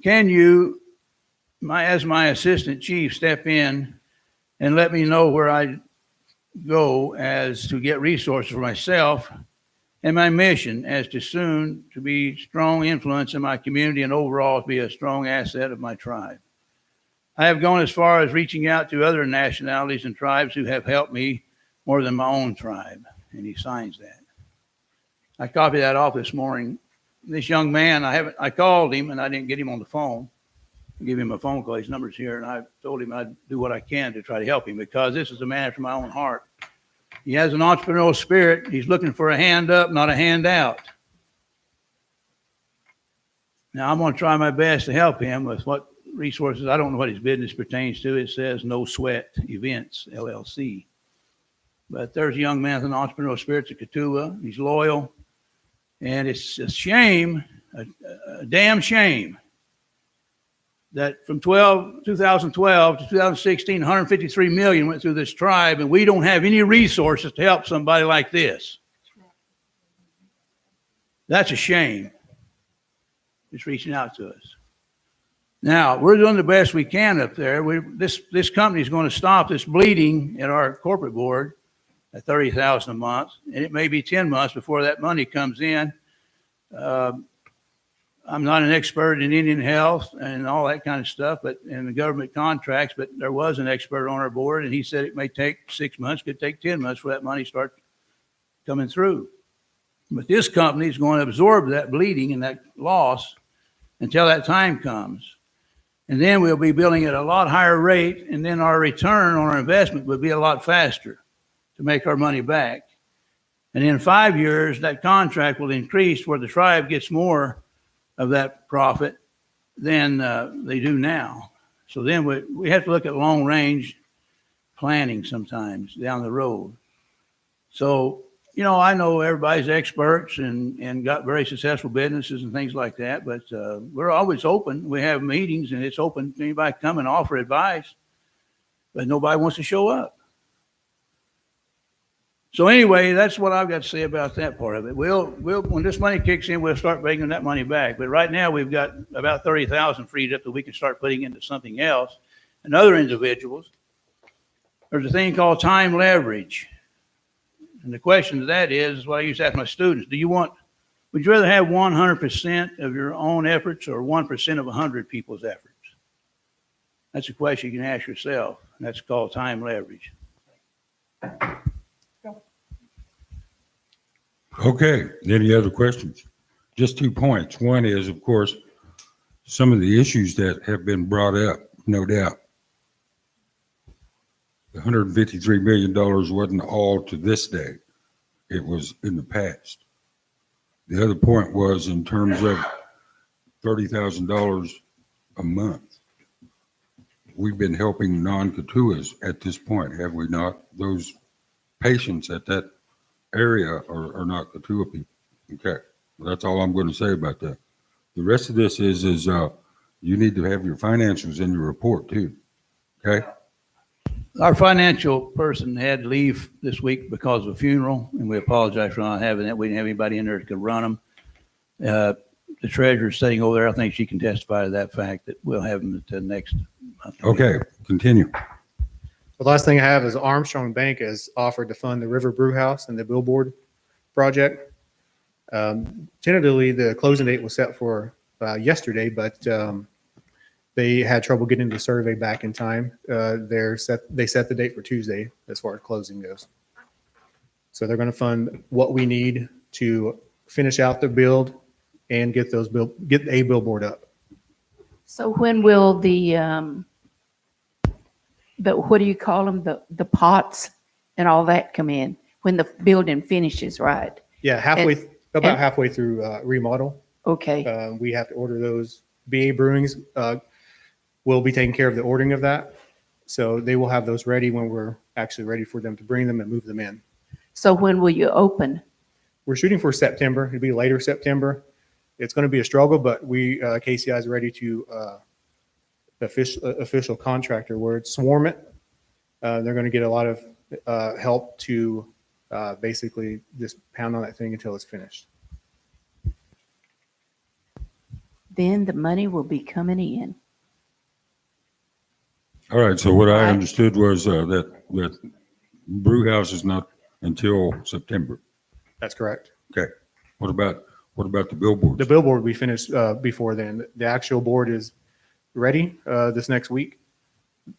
Can you, as my assistant chief, step in and let me know where I go as to get resources for myself and my mission as to soon to be strong influence in my community and overall to be a strong asset of my tribe. I have gone as far as reaching out to other nationalities and tribes who have helped me more than my own tribe. And he signs that. I copied that off this morning. This young man, I called him and I didn't get him on the phone. I gave him a phone call. His number's here, and I told him I'd do what I can to try to help him because this is a man after my own heart. He has an entrepreneurial spirit. He's looking for a hand up, not a handout. Now, I'm going to try my best to help him with what resources. I don't know what his business pertains to. It says No Sweat Events, LLC. But there's a young man with an entrepreneurial spirit at Katua. He's loyal. And it's a shame, a damn shame, that from 2012 to 2016, 153 million went through this tribe, and we don't have any resources to help somebody like this. That's a shame. It's reaching out to us. Now, we're doing the best we can up there. This company is going to stop this bleeding at our corporate board at $30,000 a month, and it may be 10 months before that money comes in. I'm not an expert in Indian health and all that kind of stuff, but in the government contracts, but there was an expert on our board, and he said it may take 6 months, could take 10 months for that money to start coming through. But this company is going to absorb that bleeding and that loss until that time comes. And then we'll be billing at a lot higher rate, and then our return on our investment will be a lot faster to make our money back. And in 5 years, that contract will increase where the tribe gets more of that profit than they do now. So then we have to look at long range planning sometimes down the road. So, you know, I know everybody's experts and got very successful businesses and things like that, but we're always open. We have meetings and it's open to anybody come and offer advice, but nobody wants to show up. So anyway, that's what I've got to say about that part of it. We'll when this money kicks in, we'll start bringing that money back. But right now we've got about 30,000 freed up that we can start putting into something else. And other individuals, there's a thing called time leverage. And the question to that is what I used to ask my students. Would you rather have 100% of your own efforts or 1% of 100 people's efforts? That's a question you can ask yourself. And that's called time leverage. Okay, any other questions? Just 2 points. One is, of course, some of the issues that have been brought up, no doubt. The $153 million wasn't all to this day. It was in the past. The other point was in terms of $30,000 a month. We've been helping non-Katuas at this point, have we not? Those patients at that area are not Katua people. Okay, well, that's all I'm going to say about that. The rest of this is you need to have your financials in your report too. Okay. Our financial person had to leave this week because of a funeral, and we apologize for not having that. We didn't have anybody in there that could run them. The treasurer's sitting over there. I think she can testify to that fact that we'll have them at the next month. Okay, continue. The last thing I have is Armstrong Bank has offered to fund the River Brew House and the billboard project. Tentatively, the closing date was set for yesterday, but they had trouble getting the survey back in time. They set the date for Tuesday as far as closing goes. So they're going to fund what we need to finish out the build and get a billboard up. So when will the what do you call them? The pots and all that come in when the building finishes, right? Yeah, halfway through remodel. Okay. We have to order those. BA Brewings will be taking care of the ordering of that. So they will have those ready when we're actually ready for them to bring them and move them in. So when will you open? We're shooting for September. It'll be later September. It's going to be a struggle, but KCI is ready to official contractor word swarm it. They're going to get a lot of help to basically just pound on that thing until it's finished. Then the money will be coming in. All right. So what I understood was that brew house is not until September. That's correct. Okay. What about the billboards? The billboard we finished before then. The actual board is ready this next week.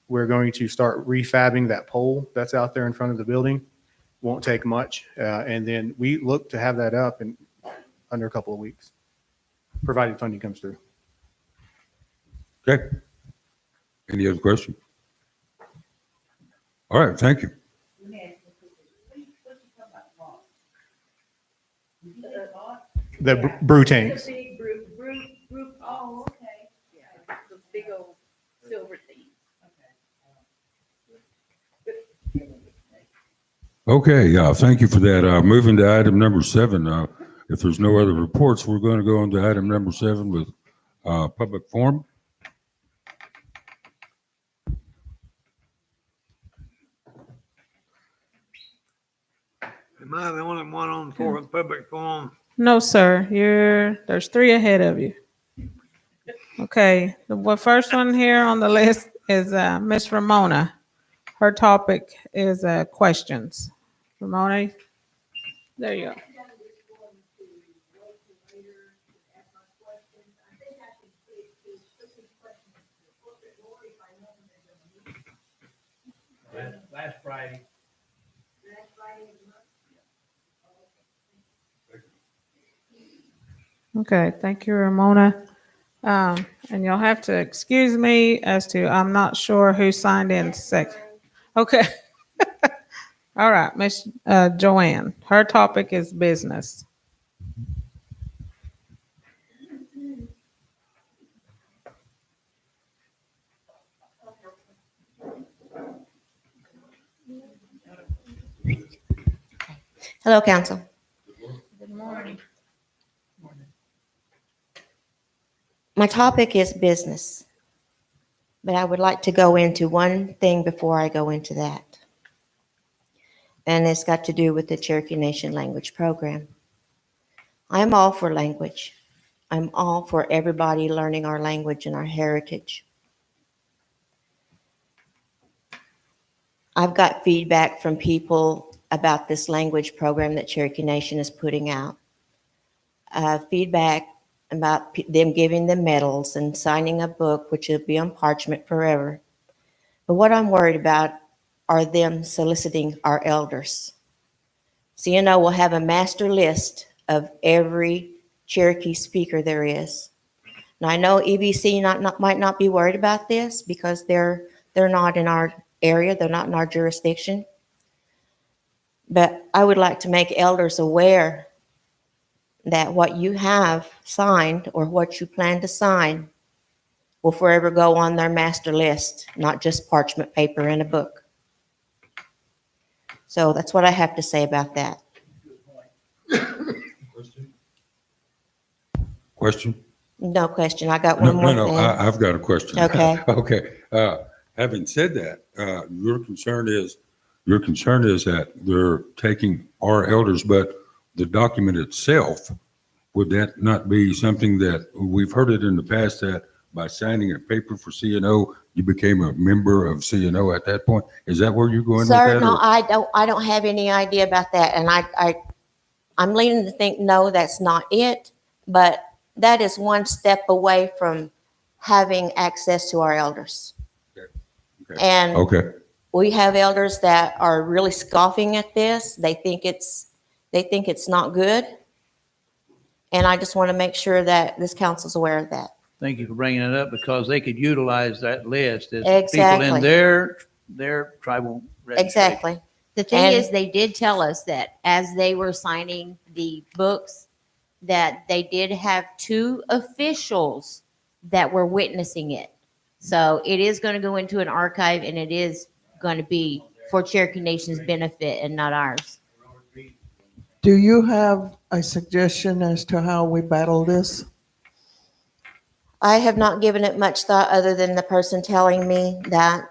We're going to start refabbing that pole that's out there in front of the building. Won't take much. And then we look to have that up in under a couple of weeks, provided funding comes through. Okay. Any other question? All right, thank you. The brew tanks. Big brew, oh, okay. Yeah, those big old silver things. Okay, thank you for that. Moving to item number 7. If there's no other reports, we're going to go on to item number 7 with public forum. Am I the only one on for public forum? No, sir. There's 3 ahead of you. Okay, the first one here on the list is Miss Ramona. Her topic is questions. Ramona, there you go. Last Friday. Okay, thank you, Ramona. And you'll have to excuse me as to, I'm not sure who signed in second. Okay. All right, Miss Joanne, her topic is business. Hello, council. Good morning. My topic is business, but I would like to go into one thing before I go into that. And it's got to do with the Cherokee Nation language program. I'm all for language. I'm all for everybody learning our language and our heritage. I've got feedback from people about this language program that Cherokee Nation is putting out. Feedback about them giving them medals and signing a book, which will be on parchment forever. But what I'm worried about are them soliciting our elders. CNO will have a master list of every Cherokee speaker there is. Now, I know EBC might not be worried about this because they're not in our area, they're not in our jurisdiction. But I would like to make elders aware that what you have signed or what you plan to sign will forever go on their master list, not just parchment paper in a book. So that's what I have to say about that. Question? No question. I got one more thing. I've got a question. Okay. Okay. Having said that, your concern is that they're taking our elders, but the document itself, would that not be something that we've heard it in the past that by signing a paper for CNO, you became a member of CNO at that point? Is that where you're going with that? Sir, no, I don't have any idea about that. And I'm leaning to think, no, that's not it. But that is one step away from having access to our elders. Okay. And Okay. we have elders that are really scoffing at this. They think it's not good. And I just want to make sure that this council's aware of that. Thank you for bringing it up because they could utilize that list as Exactly. people in their tribal registration. Exactly. The thing And- is, they did tell us that as they were signing the books, that they did have 2 officials that were witnessing it. So it is going to go into an archive and it is going to be for Cherokee Nation's benefit and not ours. Do you have a suggestion as to how we battle this? I have not given it much thought other than the person telling me that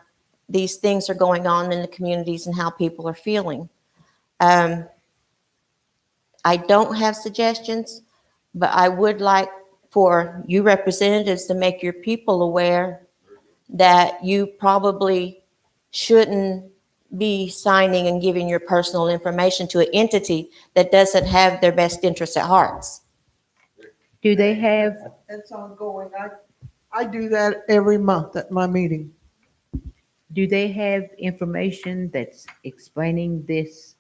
these things are going on in the communities and how people are feeling. I don't have suggestions, but I would like for you representatives to make your people aware that you probably shouldn't be signing and giving your personal information to an entity that doesn't have their best interests at heart. Do they have, It's ongoing. I do that every month at my meeting. do they have information that's explaining this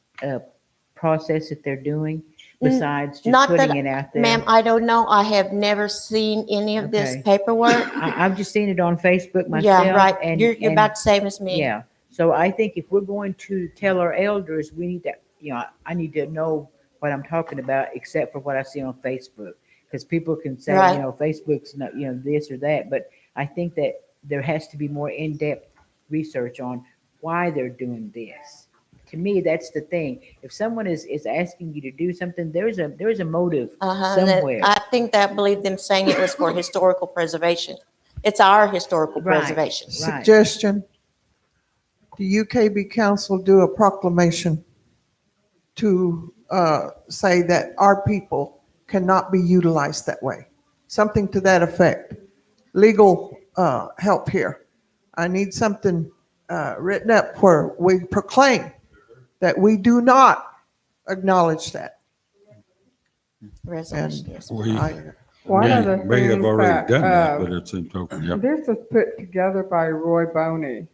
process that they're doing besides just Not that- putting it out there? Ma'am, I don't know. I have never seen any of this Okay. paperwork. I've just seen it on Facebook myself. Yeah, right. And, You're and- about the same as me. Yeah, so I think if we're going to tell our elders, we need to, I need to know what I'm talking about, except for what I see on Facebook. Because people can say, Right. Facebook's not, this or that, but I think that there has to be more in-depth research on why they're doing this. To me, that's the thing. If someone is asking you to do something, there's a motive Uh-huh. and somewhere. I think that I believe them saying it was for historical preservation. It's our historical Right. preservation. Right. Suggestion, the UKB Council do a proclamation to say that our people cannot be utilized that way. Something to that effect. Legal help here. I need something written up where we proclaim that we do not acknowledge that. Resolution, And yes. We One of the may have things already done that, that, but it's in token, yeah. this was put together by Roy Boney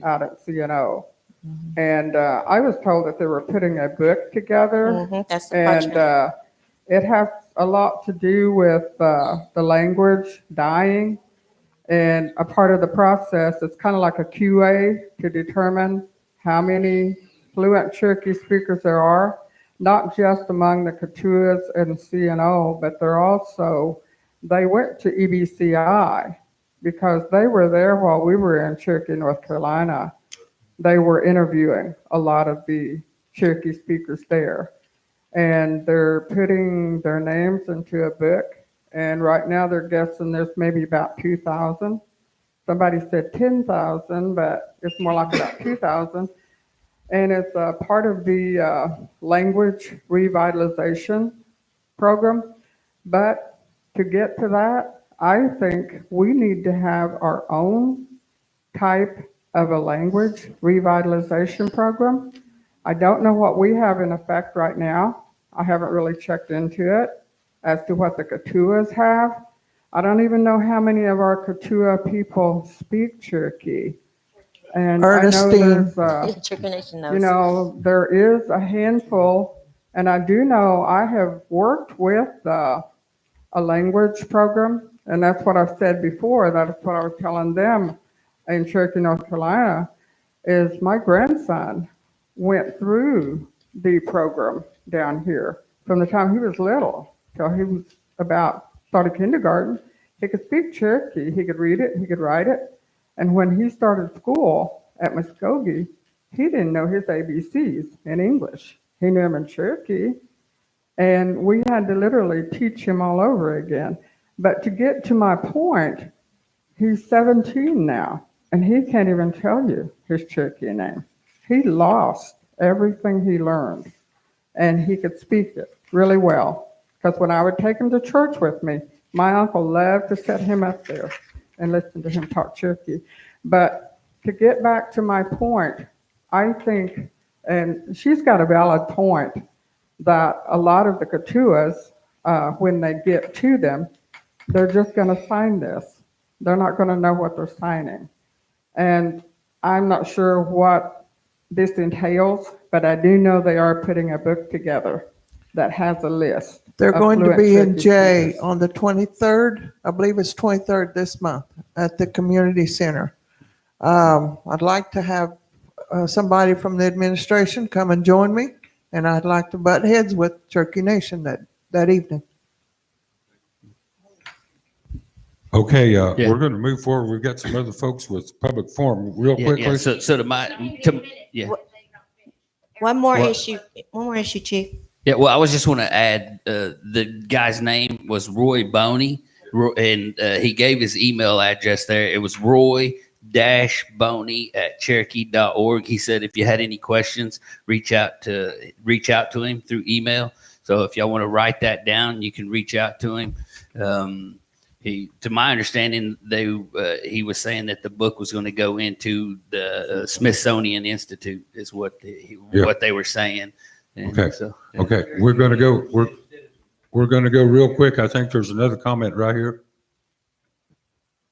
out at CNO. And I was told that they were putting a book together. Mhm, that's the And parchment. it has a lot to do with the language dying. And a part of the process, it's kind of like a QA to determine how many fluent Cherokee speakers there are, not just among the Katuas and CNO, but they went to EBCI because they were there while we were in Cherokee, North Carolina. They were interviewing a lot of the Cherokee speakers there. And they're putting their names into a book. And right now they're guessing there's maybe about 2,000. Somebody said 10,000, but it's more like about 2,000. And it's a part of the language revitalization program. But to get to that, I think we need to have our own type of a language revitalization program. I don't know what we have in effect right now. I haven't really checked into it as to what the Katuas have. I don't even know how many of our Katua people speak Cherokee. And I know Ernestine. there's, Cherokee Nation knows. there is a handful, and I do know I have worked with a language program, and that's what I've said before. That's what I was telling them in Cherokee, North Carolina, is my grandson went through the program down here from the time he was little till he was started kindergarten. He could speak Cherokee, he could read it, he could write it. And when he started school at Muskogee, he didn't know his ABCs in English. He knew them in Cherokee. And we had to literally teach him all over again. But to get to my point, he's 17 now, and he can't even tell you his Cherokee name. He lost everything he learned, and he could speak it really well. Because when I would take him to church with me, my uncle loved to set him up there and listen to him talk Cherokee. But to get back to my point, I think, and she's got a valid point, that a lot of the Katuas, when they get to them, they're just going to sign this. They're not going to know what they're signing. And I'm not sure what this entails, but I do know they are putting a book together that has a list. They're of going to fluent be in Cherokee Jay speakers. on the 23rd. I believe it's 23rd this month at the community center. I'd like to have somebody from the administration come and join me, and I'd like to butt heads with Cherokee Nation that evening. Okay, we're going to move forward. We've got some other folks with public forum real quickly. Yeah. So yeah. One more What? issue, Chief. Yeah, well, I was just want to add the guy's name was Roy Boney, and he gave his email address there. It was roy-boney@cherokee.org. He said if you had any questions, reach out to him through email. So if y'all want to write that down, you can reach out to him. to my understanding, he was saying that the book was going to go into the Smithsonian Institute, is what what they were saying. And Okay. So, Okay, we're going to go, we're going to go real quick. I think there's another comment right here.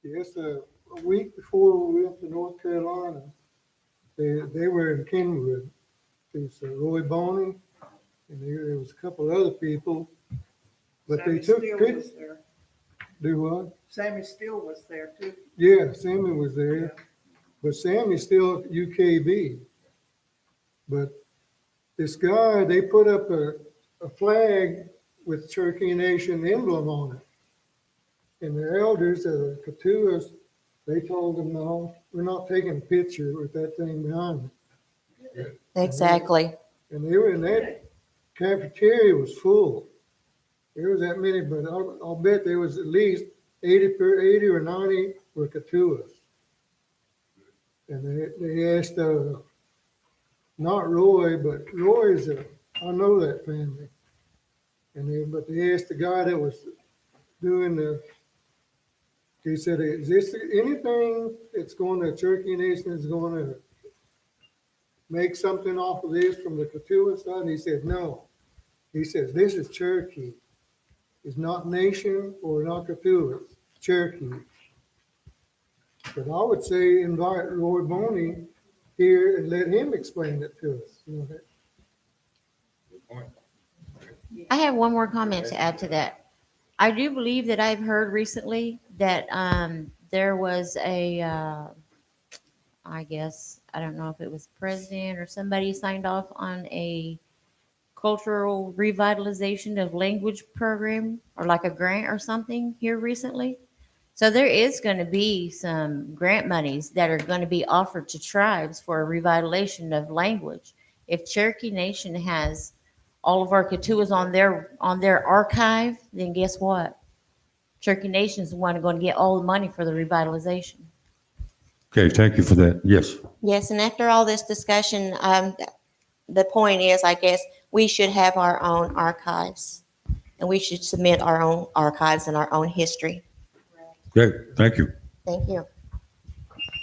Yes, a week before we went to North Carolina, they were in Kenwood. There's Roy Boney, and there was a couple other people, but they Sammy took Steele pictures. was there. Do what? Sammy Steele was there too. Yeah, Sammy was there, but Sammy's still at UKB. But this guy, they put up a flag with Cherokee Nation emblem on it. And the elders, the Katuas, they told them, no, we're not taking a picture with that thing behind it. Exactly. And they were in that cafeteria was full. There was that many, but I'll bet there was at least 80 or 90 were Katuas. And they asked, not Roy, but Roy's, I know that family. But they asked the guy that was doing he said, is this anything that's going to Cherokee Nation is going to make something off of this from the Katuah side? And he said, no. He says, this is Cherokee. It's not nation or not Katuah, it's Cherokee. But I would say invite Roy Boney here and let him explain it to us. You know, I have one more comment to add to that. I do believe that I've heard recently that there was I guess, I don't know if it was president or somebody signed off on a cultural revitalization of language program or like a grant or something here recently. So there is going to be some grant monies that are going to be offered to tribes for a revitalization of language. If Cherokee Nation has all of our Katuas on their archive, then guess what? Cherokee Nation is the one going to get all the money for the revitalization. Okay, thank you for that. Yes. Yes, and after all this discussion, the point is, I guess, we should have our own archives. And we should submit our own archives and our own history. Okay, thank you. Thank you.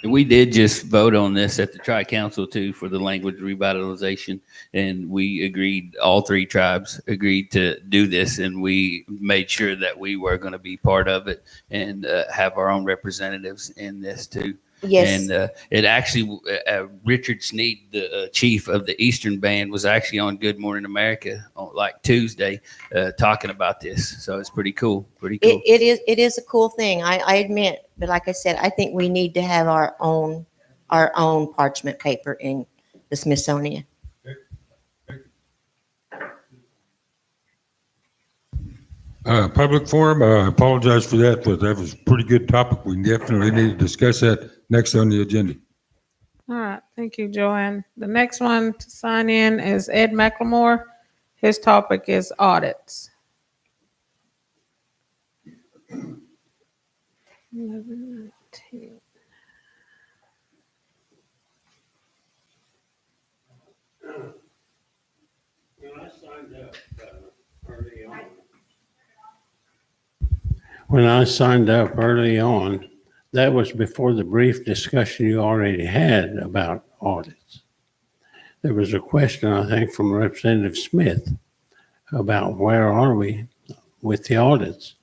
And we did just vote on this at the Tri-Council too for the language revitalization, and we agreed, all three tribes agreed to do this, and we made sure that we were going to be part of it and have our own representatives in this too. Yes. And it actually, Richard Sneed, the chief of the Eastern Band, was actually on Good Morning America on like Tuesday talking about this. So it's pretty cool. Pretty cool. It is a cool thing. I admit, but like I said, I think we need to have our own parchment paper in the Smithsonian. Public forum, I apologize for that, but that was a pretty good topic. We definitely need to discuss that next on the agenda. All right, thank you, Joanne. The next one to sign in is Ed McLemore. His topic is audits. 11:19. When I signed up early on, that was before the brief discussion you already had about audits. There was a question, I think, from Representative Smith about where are we with the audits.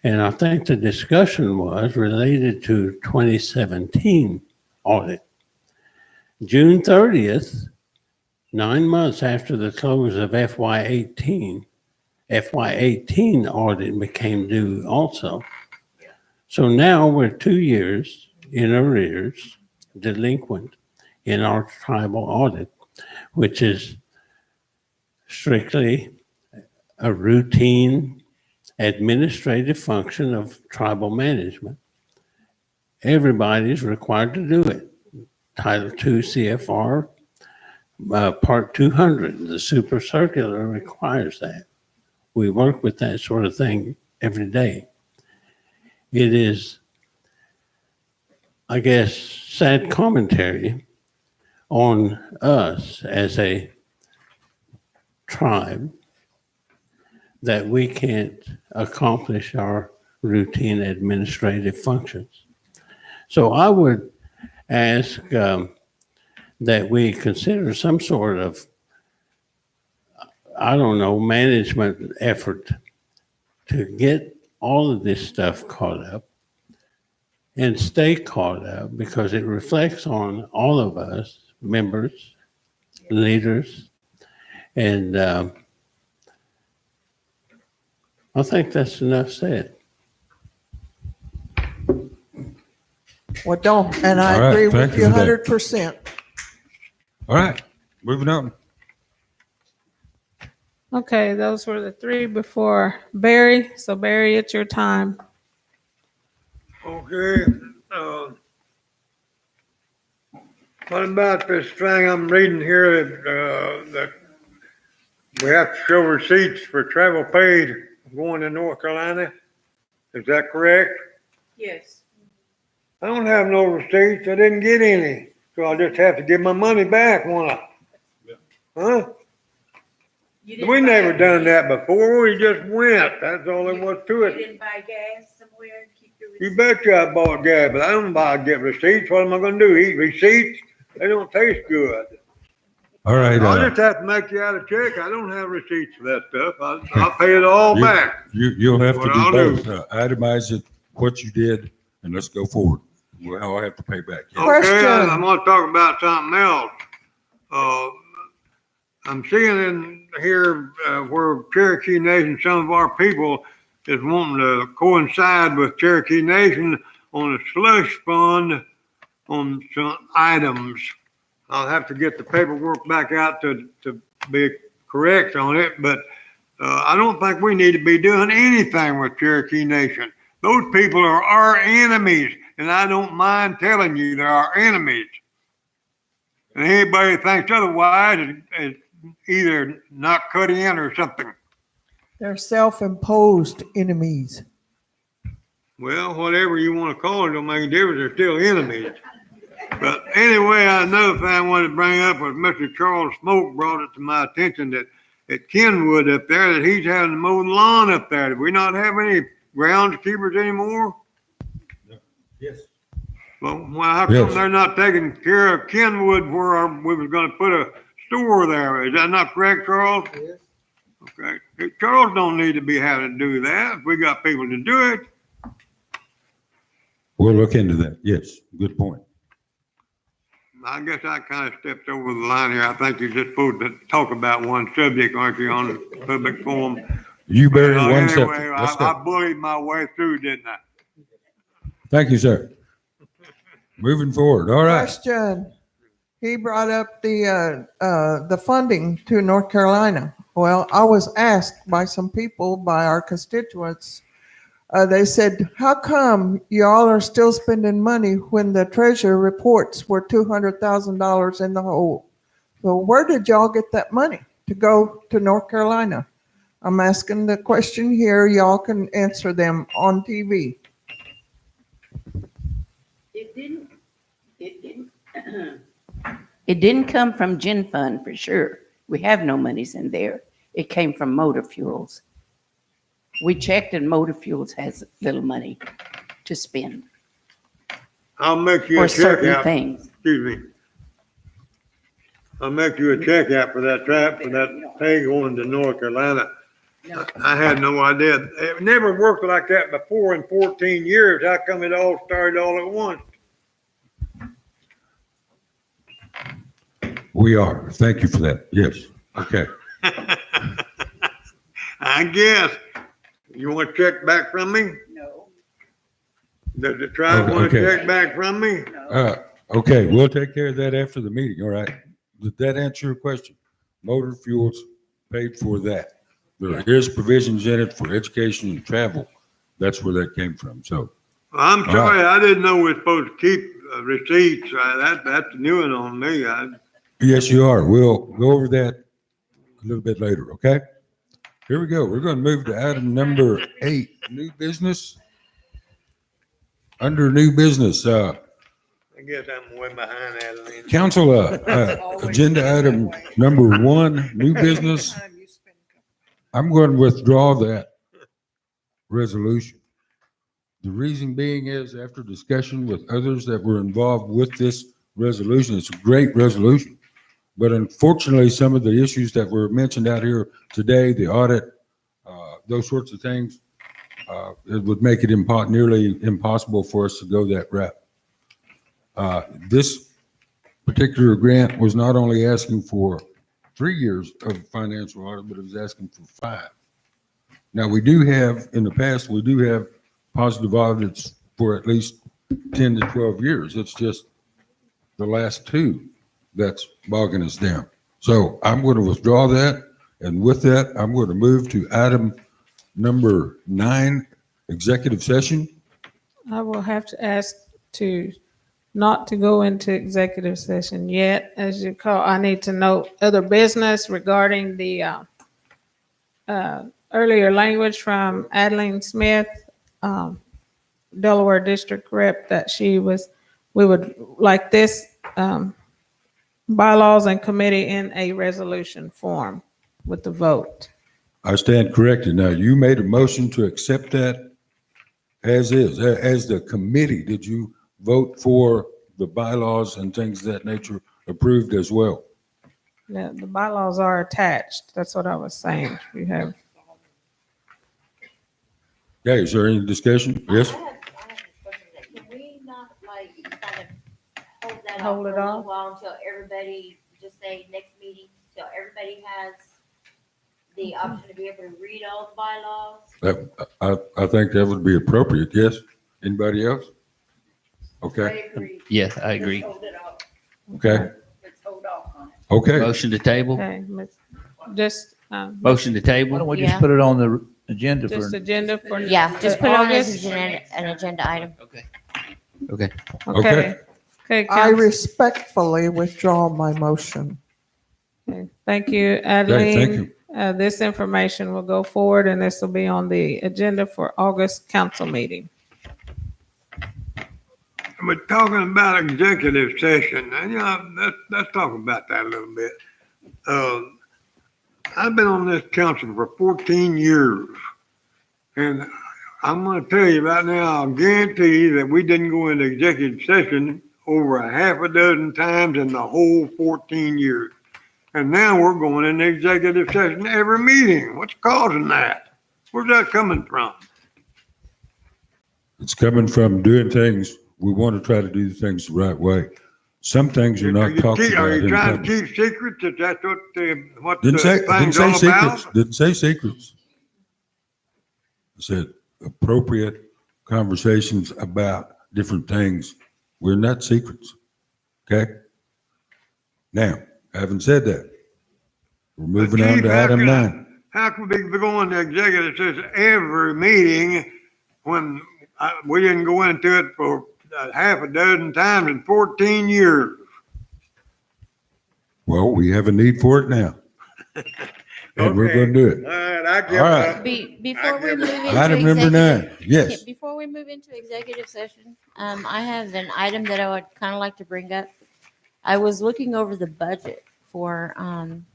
And I think the discussion was related to 2017 audit. June 30th, 9 months after the close of FY18 audit became due also. So now we're 2 years in arrears, delinquent in our tribal audit, which is strictly a routine administrative function of tribal management. Everybody's required to do it. Title II CFR, Part 200, the super circular requires that. We work with that sort of thing every day. It is, I guess, sad commentary on us as a tribe that we can't accomplish our routine administrative functions. So I would ask that we consider some sort of, I don't know, management effort to get all of this stuff caught up and stay caught up, because it reflects on all of us, members, leaders, and I think that's enough said. Well, don't, and All I right, agree thank with you you for that. 100%. All right, moving on. Okay, those were the three before Barry. So Barry, it's your time. Okay, what about this thing I'm reading here that we have to show receipts for travel paid going to North Carolina? Is that correct? Yes. I don't have no receipts. I didn't get any. So I'll just have to give my money back, won't I? Huh? We never done that before. We just went. That's all there was to it. didn't buy gas somewhere and keep your You betcha I bought gas, but I don't get receipts. What am I gonna do? Eat receipts? They don't taste good. All right. I'll just have to make you out a check. I don't have receipts for that stuff. I'll pay it all back. You'll have to What do I'll both. do. Itemize it, what you did, and let's go forward. Well, I'll have to pay back. Yeah. Okay, I'm gonna talk about something else. I'm seeing in here where Cherokee Nation, some of our people is wanting to coincide with Cherokee Nation on a slush fund on some items. I'll have to get the paperwork back out to be correct on it, but I don't think we need to be doing anything with Cherokee Nation. Those people are our enemies, and I don't mind telling you they're our enemies. And anybody that thinks otherwise is either not cut in or something. They're self-imposed enemies. Well, whatever you want to call it, don't make a difference. They're still enemies. But anyway, another thing I wanted to bring up was Mr. Charles Smoke brought it to my attention that at Kenwood up there, that he's having to mow the lawn up there. Do we not have any groundskeepers anymore? Yes. Well, how come Yes. they're not taking care of Kenwood where we was gonna put a store there? Is that not correct, Charles? Yes. Okay. Charles don't need to be having to do that. If we got people to do it. We'll look into that. Yes, good point. I guess I kind of stepped over the line here. I think you're just supposed to talk about one subject, aren't you, on the public forum? You bury one Anyway, subject. Let's I go. bullied my way through, didn't I? Thank you, sir. Moving forward. All right. Question. He brought up the funding to North Carolina. Well, I was asked by some people, by our constituents, they said, how come y'all are still spending money when the treasurer reports we're $200,000 in the hole? So where did y'all get that money to go to North Carolina? I'm asking the question here. Y'all can answer them on TV. It didn't come from Gen Fund for sure. We have no monies in there. It came from motor fuels. We checked and motor fuels has little money to spend I'll make you for a check certain out. things. Excuse me. I'll make you a check out for that pay going to North Carolina. I had no idea. It never worked like that before in 14 years. How come it all started all at once? We are. Thank you for that. Yes. Okay. I guess. You want a check back from me? No. Does the tribe want a Okay. check back from me? Okay, we'll take care of that after the meeting. All right. Did that answer your question? Motor fuels paid for that. There is provisions in it for education and travel. That's where that came from. So I'm All sorry, right. I didn't know we're supposed to keep receipts. That's a new one on me. yes, you are. We'll go over that a little bit later. Okay. Here we go. We're going to move to item number 8, new business. Under new business, I guess I'm way behind Adeline. council, agenda item number 1, new business. I'm going to withdraw that resolution. The reason being is after discussion with others that were involved with this resolution, it's a great resolution. But unfortunately, some of the issues that were mentioned out here today, the audit, those sorts of things, it would make it nearly impossible for us to go that route. This particular grant was not only asking for 3 years of financial audit, but it was asking for 5. Now, we do have, in the past, we do have positive audits for at least 10 to 12 years. It's just the last 2 that's bogging us down. So I'm going to withdraw that. And with that, I'm going to move to item number 9, executive session. I will have to ask not to go into executive session yet. As you call, I need to know other business regarding the earlier language from Adeline Smith, Delaware District Rep, that we would like this bylaws and committee in a resolution form with the vote. I stand corrected. Now, you made a motion to accept that as is, as the committee. Did you vote for the bylaws and things of that nature approved as well? The bylaws are attached. That's what I was saying. We have. Okay, is there any discussion? Yes? I have a question. Can we not like kind of hold that Hold off it for a little off? while until everybody, just say next meeting, till everybody has the option to be able to read all the bylaws? I think that would be appropriate, yes? Anybody else? Okay, Yes, I agree. okay, Let's hold off on it. okay. Motion to table? Okay, just, Motion to Why table? don't we just Yeah. put it on the agenda for? just agenda for. Yeah, just put it on as August. an agenda item. Okay. Okay. Okay. Okay, I council. respectfully withdraw my motion. Okay, thank you, Okay, thank Adeline. you. This information will go forward and this will be on the agenda for August council meeting. But talking about executive session, and let's talk about that a little bit. I've been on this council for 14 years. And I'm gonna tell you right now, I'll guarantee you that we didn't go into executive session over a half a dozen times in the whole 14 years. And now we're going into executive session every meeting. What's causing that? Where's that coming from? It's coming from doing things, we want to try to do things the right way. Some things are not talked about Are you in trying to public. keep secrets? Is that what Didn't say thing's all secrets, about? didn't say secrets. I said appropriate conversations about different things. We're not secrets, okay? Now, having said that, we're moving on Chief, to item 9. How can we be going to executive session every meeting when we didn't go into it for half a dozen times in 14 years? Well, we have a need for it now. And we're going to do it. All right, I give All right. up. Before we move into Item number 9, yes. Before we move into executive session, I have an item that I would kind of like to bring up. I was looking over the budget for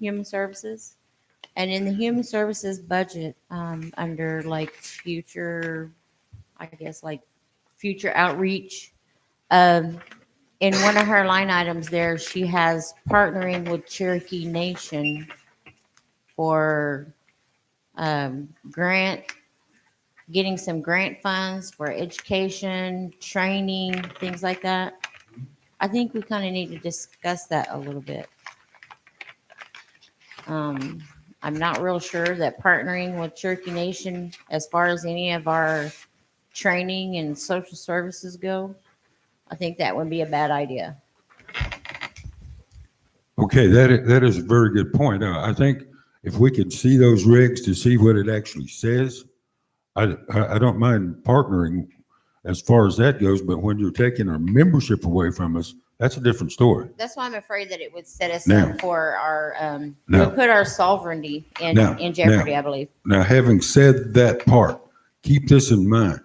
human services, and in the human services budget, under like future, I guess like future outreach, in one of her line items there, she has partnering with Cherokee Nation for getting some grant funds for education, training, things like that. I think we kind of need to discuss that a little bit. I'm not real sure that partnering with Cherokee Nation, as far as any of our training and social services go, I think that would be a bad idea. Okay, that is a very good point. I think if we could see those rigs to see what it actually says, I don't mind partnering as far as that goes, but when you're taking our membership away from us, that's a different story. That's why I'm afraid that it would set us Now- up for our, now- would put our sovereignty in jeopardy, I believe. Now, having said that part, keep this in mind.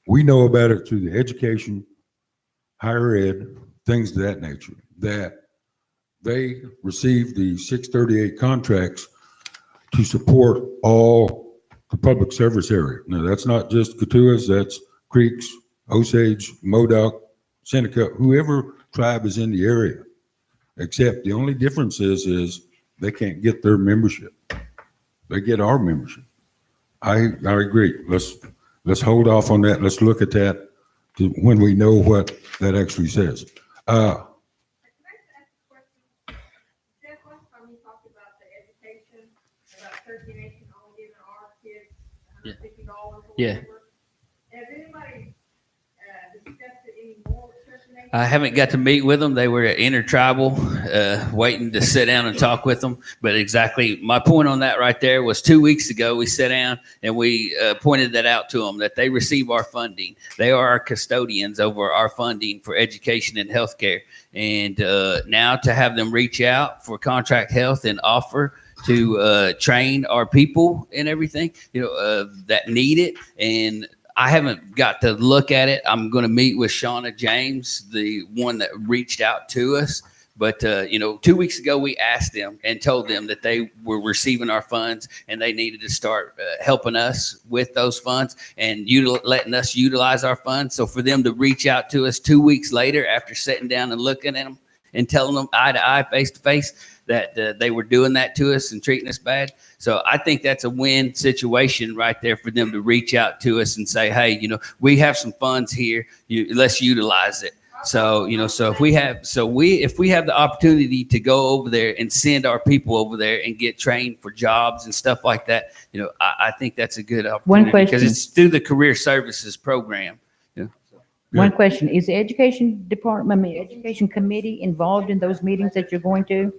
We know about it through the education, higher ed, things of that nature, that they receive the 638 contracts to support all the public service area. Now, that's not just Katuahs, that's Creeks, Osage, Modoc, Seneca, whoever tribe is in the area. Except the only difference is they can't get their membership. They get our membership. I agree. Let's hold off on that. Let's look at that to when we know what that actually says. Jeff, last time we talked about the education, about Turkey Nation only giving our kids $150 or Yeah. whatever. Has anybody, discussed it anymore with Turkey Nation? I haven't got to meet with them. They were intertribal, waiting to sit down and talk with them. But exactly my point on that right there was 2 weeks ago, we sat down and we pointed that out to them, that they receive our funding. They are our custodians over our funding for education and healthcare. And now to have them reach out for contract health and offer to train our people and everything, that need it. And I haven't got to look at it. I'm going to meet with Shauna James, the one that reached out to us. But, 2 weeks ago, we asked them and told them that they were receiving our funds and they needed to start helping us with those funds and letting us utilize our funds. So for them to reach out to us 2 weeks later after sitting down and looking at them and telling them eye to eye, face to face, that they were doing that to us and treating us bad. So I think that's a win situation right there for them to reach out to us and say, hey, we have some funds here. Let's utilize it. So, if we have the opportunity to go over there and send our people over there and get trained for jobs and stuff like that, I think that's a good opportunity because it's through the career services program. One question, is the education department, education committee involved in those meetings that you're going to?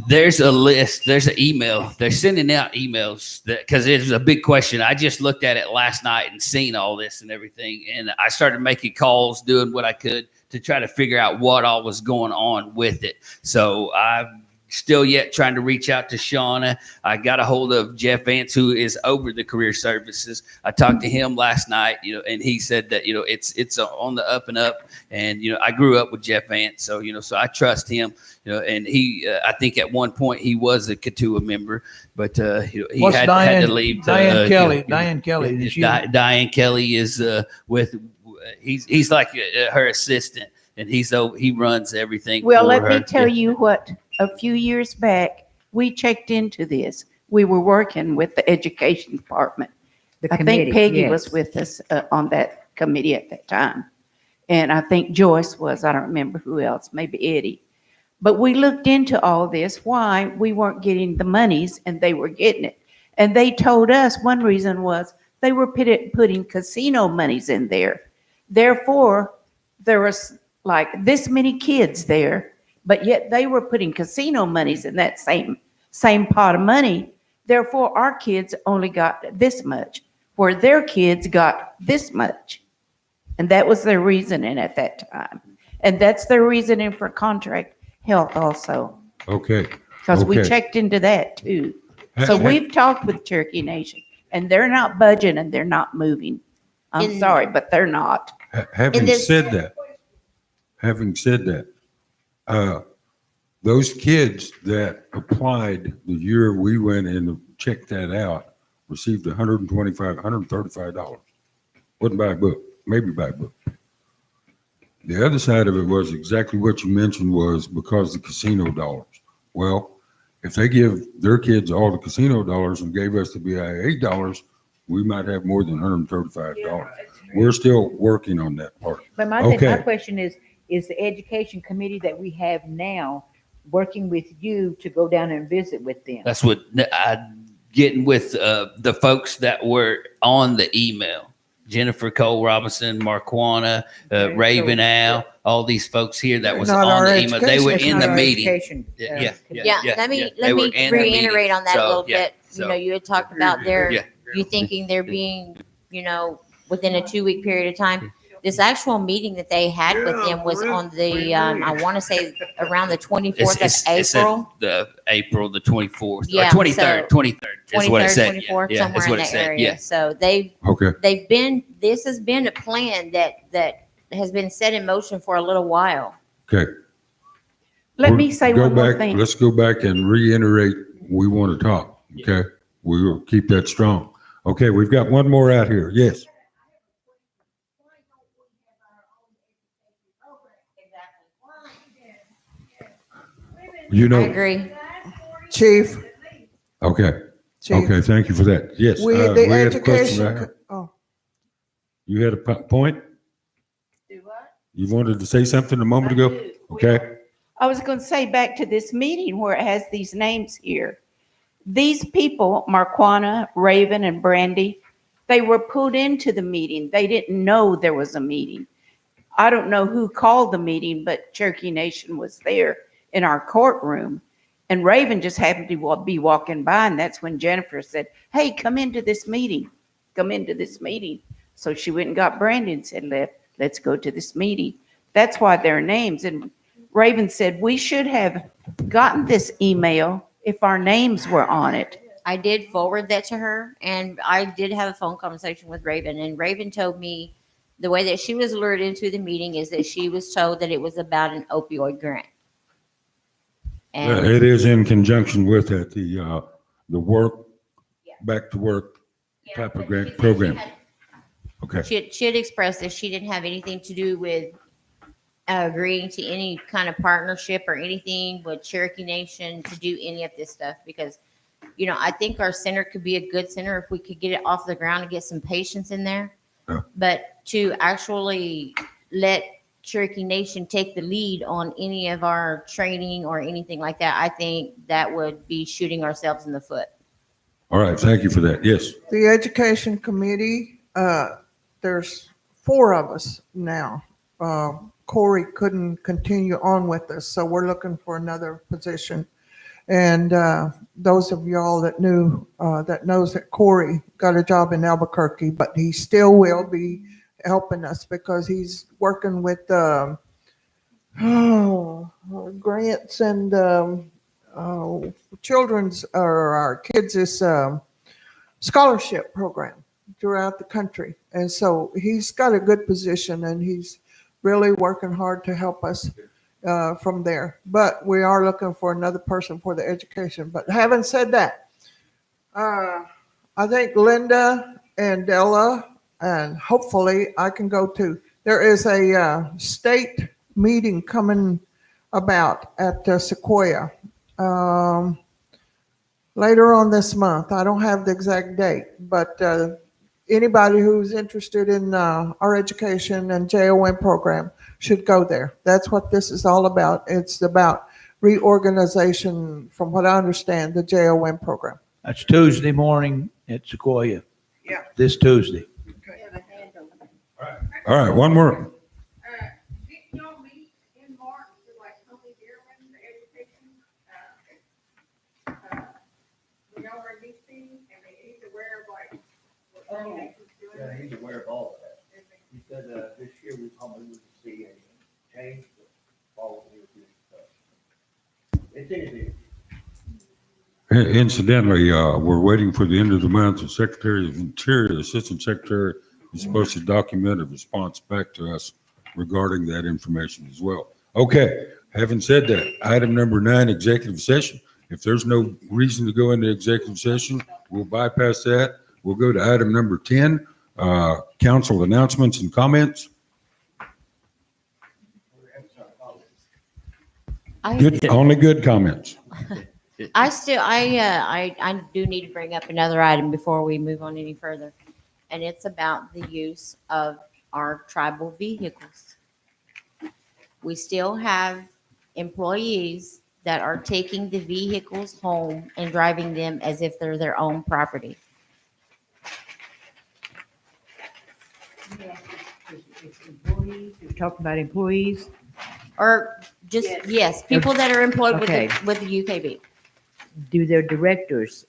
There's a list. There's an email. They're sending out emails because it's a big question. I just looked at it last night and seen all this and everything. And I started making calls, doing what I could to try to figure out what all was going on with it. So I'm still yet trying to reach out to Shauna. I got a hold of Jeff Vance, who is over the career services. I talked to him last night, and he said that, it's on the up and up. And, I grew up with Jeff Vance. So, so I trust him. And he, I think at one point he was a Katuah member, but he had to leave. Diane Kelly. Diane Kelly. Diane Kelly is with. He's like her assistant, and he runs everything. Well, for let her. me tell you what. A few years back, we checked into this. We were working with the education department. I think Peggy was with us on that committee at that time, and I think Joyce was. I don't remember who else. Maybe Eddie. But we looked into all this, why we weren't getting the monies and they were getting it. And they told us one reason was they were putting casino monies in there. Therefore, there was like this many kids there, but yet they were putting casino monies in that same pot of money. Therefore, our kids only got this much, where their kids got this much. And that was their reasoning at that time. And that's their reasoning for contract health also. Okay. Because we checked into that too. So we've talked with Cherokee Nation and they're not budging and they're not moving. I'm sorry, but they're not. Having said that, those kids that applied the year we went in and checked that out received $135. Wouldn't buy a book, maybe buy a book. The other side of it was exactly what you mentioned was because the casino dollars. Well, if they give their kids all the casino dollars and gave us the BIA dollars, we might have more than $135. We're still working on that part. But my question is the education committee that we have now working with you to go down and visit with them? That's what I'm getting with the folks that were on the email. Jennifer Cole Robinson, Marquana, Raven Al, all these folks here that was on the email. They were in the meeting. Yeah. Let me reiterate on that a little bit. You had talked about you thinking they're being, within a 2-week period of time. This actual meeting that they had with them was on the, I want to say around the 24th of April. April the 24th, Yeah, or 23rd, 23rd is what it said. 24th, somewhere in that area. So they've been, this has been a plan that has been set in motion for a little while. Okay. Let me say one more thing. Let's go back and reiterate, we want to talk, okay? We will keep that strong. Okay, we've got one more out here. Yes. You I know, agree. Chief, okay. Chief. Okay, thank you for that. Yes. We, we the had a question education, right here. oh, You had a point? Do what? You wanted to say something a moment I ago? do. Okay. I was going to say back to this meeting where it has these names here. These people, Marquana, Raven, and Brandy, they were put into the meeting. They didn't know there was a meeting. I don't know who called the meeting, but Cherokee Nation was there in our courtroom. And Raven just happened to be walking by, and that's when Jennifer said, "Hey, come into this meeting. Come into this meeting." So she went and got Brandy and said, let's go to this meeting. That's why their names. And Raven said, we should have gotten this email if our names were on it. I did forward that to her, and I did have a phone conversation with Raven, and Raven told me the way that she was lured into the meeting is that she was told that it was about an opioid grant. Yeah, And it is in conjunction with it, the work, back to work type of grant program. Okay. she had expressed that she didn't have anything to do with agreeing to any kind of partnership or anything with Cherokee Nation to do any of this stuff because, you know, I think our center could be a good center if we could get it off the ground and get some patients in there. Yeah. But to actually let Cherokee Nation take the lead on any of our training or anything like that, I think that would be shooting ourselves in the foot. All right, thank you for that. Yes. the education committee, there's 4 of us now. Corey couldn't continue on with us, so we're looking for another position. And those of y'all that knows that Corey got a job in Albuquerque, but he still will be helping us because he's working with grants and children's or our kids' scholarship program throughout the country. And so he's got a good position and he's really working hard to help us from there. But we are looking for another person for the education. But having said that, I think Linda and Della, and hopefully I can go too. There is a state meeting coming about at Sequoia later on this month. I don't have the exact date, but anybody who's interested in our education and JOM program should go there. That's what this is all about. It's about reorganization, from what I understand, the JOM program. That's Tuesday morning at Sequoia. Yeah. This Tuesday. All right, one more. Didn't y'all meet in March with like Tony Dearman, the education? When y'all were in DC, and he's aware of like what Cherokee Nation's doing? Yeah, he's aware of all of that. He said, this year we probably wouldn't see any change, but probably with this stuff. It's easy. Incidentally, we're waiting for the end of the month. The Secretary of Interior, Assistant Secretary, is supposed to document a response back to us regarding that information as well. Okay, having said that, item number 9, executive session. If there's no reason to go into executive session, we'll bypass that. We'll go to item number 10, council announcements and comments. Good, only good comments. I do need to bring up another item before we move on any further. And it's about the use of our tribal vehicles. We still have employees that are taking the vehicles home and driving them as if they're their own property. Employees, you're talking about employees? Or just, yes, people that are employed Okay. with the UKB. Do their directors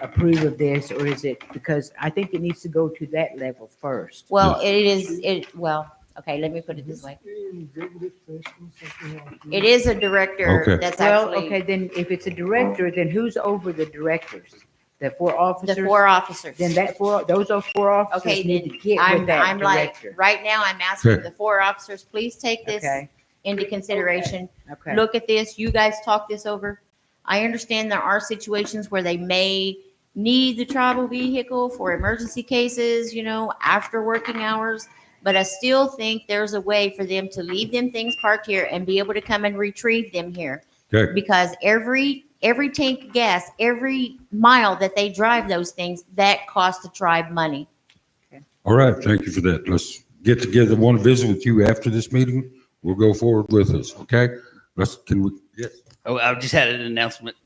approve of this, or is it, because I think it needs to go to that level first? Well, okay, let me put it this way. It is a director Okay. that's Well, actually. okay, then if it's a director, then who's over the directors? The 4 officers? The 4 officers. Then those are 4 officers Okay, need to then get with that I'm like, director. right now, I'm asking Okay. the 4 officers, please take this Okay, into consideration. okay. Look at this, you guys talk this over. I understand there are situations where they may need the tribal vehicle for emergency cases, you know, after working hours. But I still think there's a way for them to leave them things parked here and be able to come and retrieve them here. Okay. Because every tank of gas, every mile that they drive those things, that costs the tribe money. All right. Thank you for that. Let's get together. Want to visit with you after this meeting? We'll go forward with this. Okay. Yes. Oh, I just had an announcement.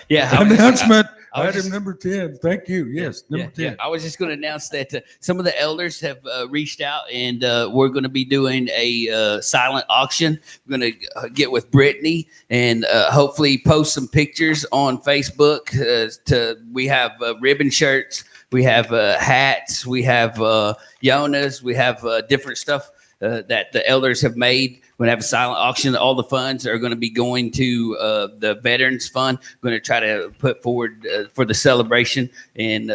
yeah. Announcement. I was Item just- number 10. Thank you. Yes. Number 10. I was just going to announce that some of the elders have reached out, and we're going to be doing a silent auction. We're going to get with Brittany and hopefully post some pictures on Facebook. We have ribbon shirts, we have hats, we have Yonas, we have different stuff that the elders have made. We're going to have a silent auction. All the funds are going to be going to the Veterans Fund. We're going to try to put forward for the celebration and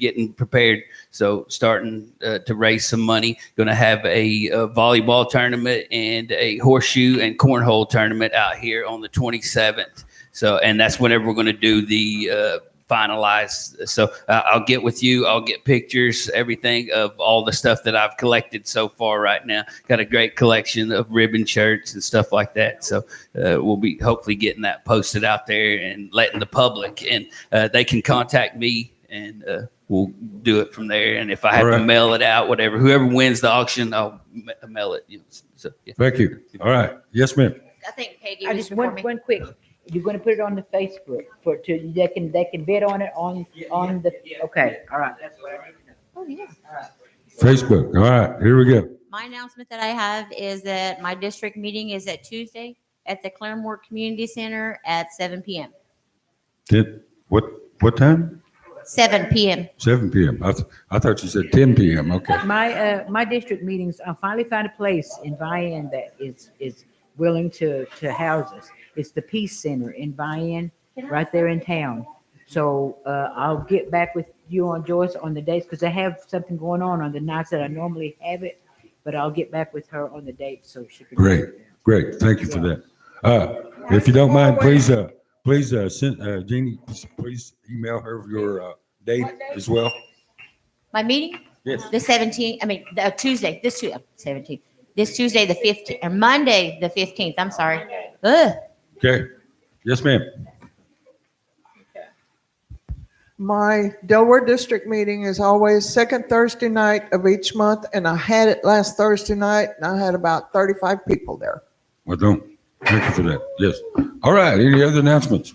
getting prepared. So starting to raise some money. Going to have a volleyball tournament and a horseshoe and cornhole tournament out here on the 27th. So, and that's whenever we're going to do the finalized. So I'll get with you. I'll get pictures, everything of all the stuff that I've collected so far right now. Got a great collection of ribbon shirts and stuff like that. So we'll be hopefully getting that posted out there and letting the public, and they can contact me, and we'll do it from there. And if I have All right. to mail it out, whatever, whoever wins the auction, I'll mail it. So, yeah. Thank you. All right. Yes, ma'am. I think Peggy I was just, before me. one quick, you're gonna put it on the Facebook they can bid on it on the, okay, all right. That's what I need to know. Oh, yeah. Facebook. All right. Here we go. My announcement that I have is that my district meeting is at Tuesday at the Claremore Community Center at 7 p.m. What time? 7 p.m. 7 p.m. I thought you said 10 p.m. Okay. My district meetings, I finally found a place in Vian that is willing to house us. It's the Peace Center in Vian, right there in town. So I'll get back with you on Joyce on the dates, because I have something going on the nights that I normally have it, but I'll get back with her on the dates so she can. Great. Thank you for that. If you don't mind, please send Jeannie, please email her your date as well. My meeting? Yes. The 17th, I mean, the Tuesday, 17th. This Tuesday, the 15th, or Monday, the 15th, I'm sorry. Ugh. Okay. Yes, ma'am. My Delaware district meeting is always second Thursday night of each month, and I had it last Thursday night, and I had about 35 people there. Well, don't. Thank you for that. Yes. All right. Any other announcements?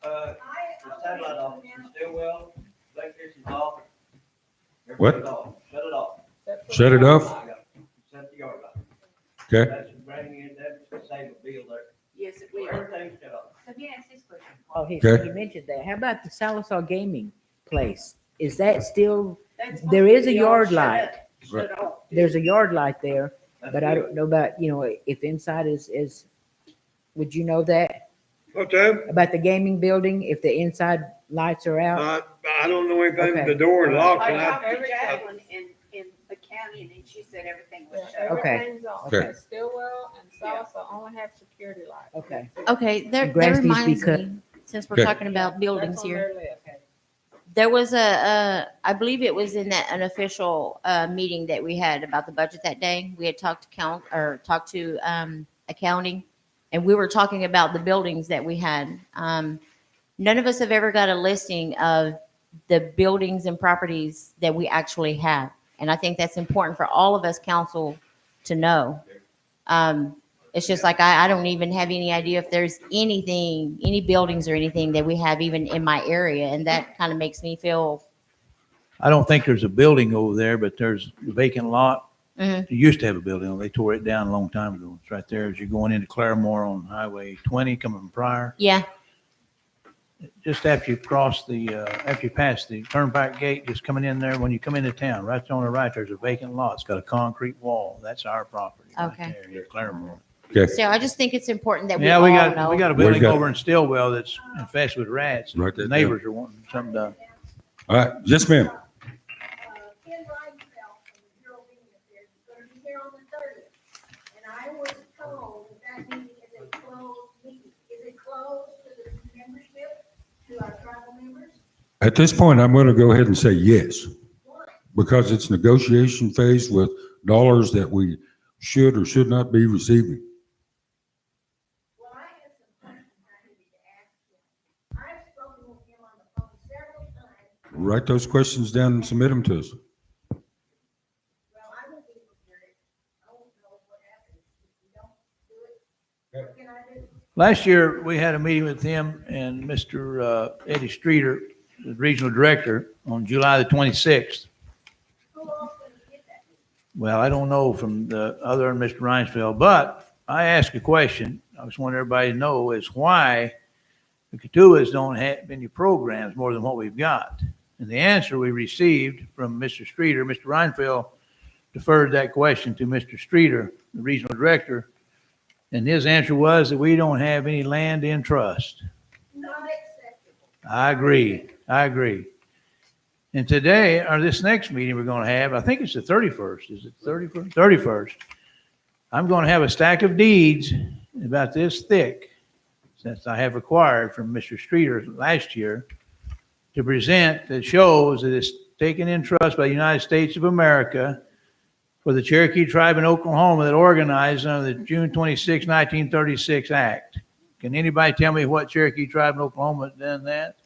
The satellite office is still well, electricity's off. What? Everything's off. Shut it off. Shut it off? Shut the yard off. Okay. That's bringing in, that's save a bill there. Yes, it will. Everything's shut off. Let me ask this question. Oh, he Okay. mentioned that. How about the Sallisaw Gaming place? Is that still, there is a yard light. Right. There's a yard light there, but I don't know about, if inside is, would you know that? What's that? About the gaming building, if the inside lights are out? I don't know anything. Okay. The door is locked. I And talked I, to Jacqueline in the county, and she said everything was shut off. Okay. Everything's on. Okay. Stillwell and Salsa only have security lights. Okay. Okay, that Grass needs to be reminds cut. me, since we're Okay. talking about buildings That's on here. their list. There was I believe it was in an official meeting that we had about the budget that day. We had talked to accounting, and we were talking about the buildings that we had. None of us have ever got a listing of the buildings and properties that we actually have. And I think that's important for all of us council to know. It's just like, I don't even have any idea if there's anything, any buildings or anything that we have even in my area. And that kind of makes me feel, I don't think there's a building over there, but there's a vacant lot. Mhm. They used to have a building. They tore it down a long time ago. It's right there as you're going into Claremore on Highway 20 coming from Pryor. yeah, Just after you cross after you pass the turnpike gate, just coming in there, when you come into town, right on the right, there's a vacant lot. It's got a concrete wall. That's our property. right Okay. there near Claremore. Okay. so I just think it's important that we Yeah, all we know. got a Where's building that? over in Stillwell that's infested with rats. Write The that neighbors are wanting something done. All right. Yes, ma'am. Ken Reinfeldt from the Bureau of Maintenance is gonna be here on the 30th. And I was told that meeting is a closed meeting. Is it closed to the membership, to our tribal members? At this point, I'm going to go ahead and say yes, because it's negotiation phase with dollars that we should or should not be receiving. Well, I have some questions I needed to ask him. I've spoken with him on the phone several times. Write those questions down and submit them to us. Well, I won't be prepared. I won't know what happens if you don't do it. What can I do? Last year, we had a meeting with him and Mr. Eddie Streeter, the regional director, on July the 26th. Who else gonna get that? Well, I don't know from the other than Mr. Reinsfeld, but I asked a question. I just want everybody to know is why the Katuas don't have any programs more than what we've got. And the answer we received from Mr. Streeter, Mr. Reinsfeld deferred that question to Mr. Streeter, the regional director. And his answer was that we don't have any land in trust. Not acceptable. I agree. I agree. And today, or this next meeting we're going to have, I think it's the 31st. Is it 31st? 31st. I'm going to have a stack of deeds about this thick, since I have acquired from Mr. Streeter last year, to present that shows that it's taken in trust by the United States of America for the Cherokee tribe in Oklahoma that organized under the June 26, 1936 Act. Can anybody tell me what Cherokee tribe in Oklahoma has done that?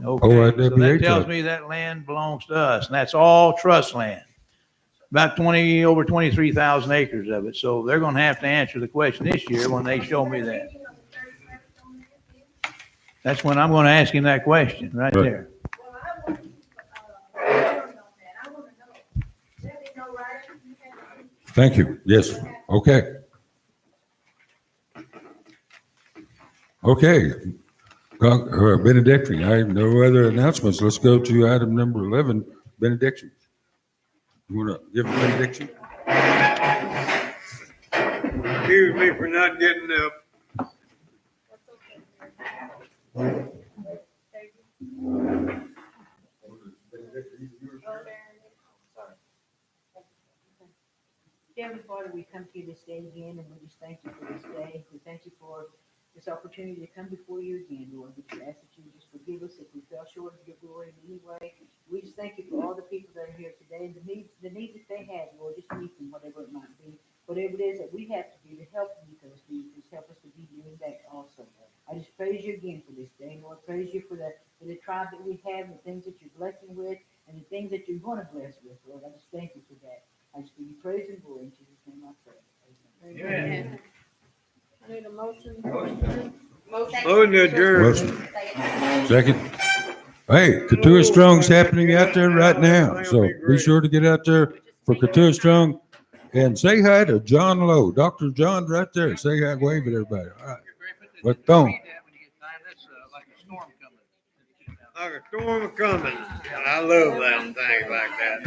Okay, so that tells me that land belongs to us, and that's all trust land. About over 23,000 acres of it. So they're gonna have to answer the question this year when they show me that. That's when I'm gonna ask him that question, right there. Well, I want, on that. I wanna know. Let me know right after you have it. Thank you. Yes. Okay. Okay. Benediction. I have no other announcements. Let's go to item number 11, benediction. You want to give a benediction? Excuse me for not getting up. Heavenly Father, we come to you this day again, and we just thank you for this day. We thank you for this opportunity to come before you again, Lord. We just ask that you just forgive us if we fell short of your glory in any way. We just thank you for all the people that are here today, and the needs that they have, Lord. Just meet them, whatever it might be. Whatever it is that we have to do to help meet those needs, just help us to be doing that also. I just praise you again for this day, Lord. Praise you for the tribe that we have, the things that you're blessing with, and the things that you're going to bless with, Lord. I just thank you for that. I just give you praise and glory in Jesus' name I pray. Amen. I need a motion. Motion adjourned. Motion. Second. Hey, Katua Strong's happening out there right now. So be sure to get out there for Katua Strong and say hi to John Lowe. Dr. John's right there. Say hi, wave at everybody. All right. But don't. Like a storm coming. I love them things like that.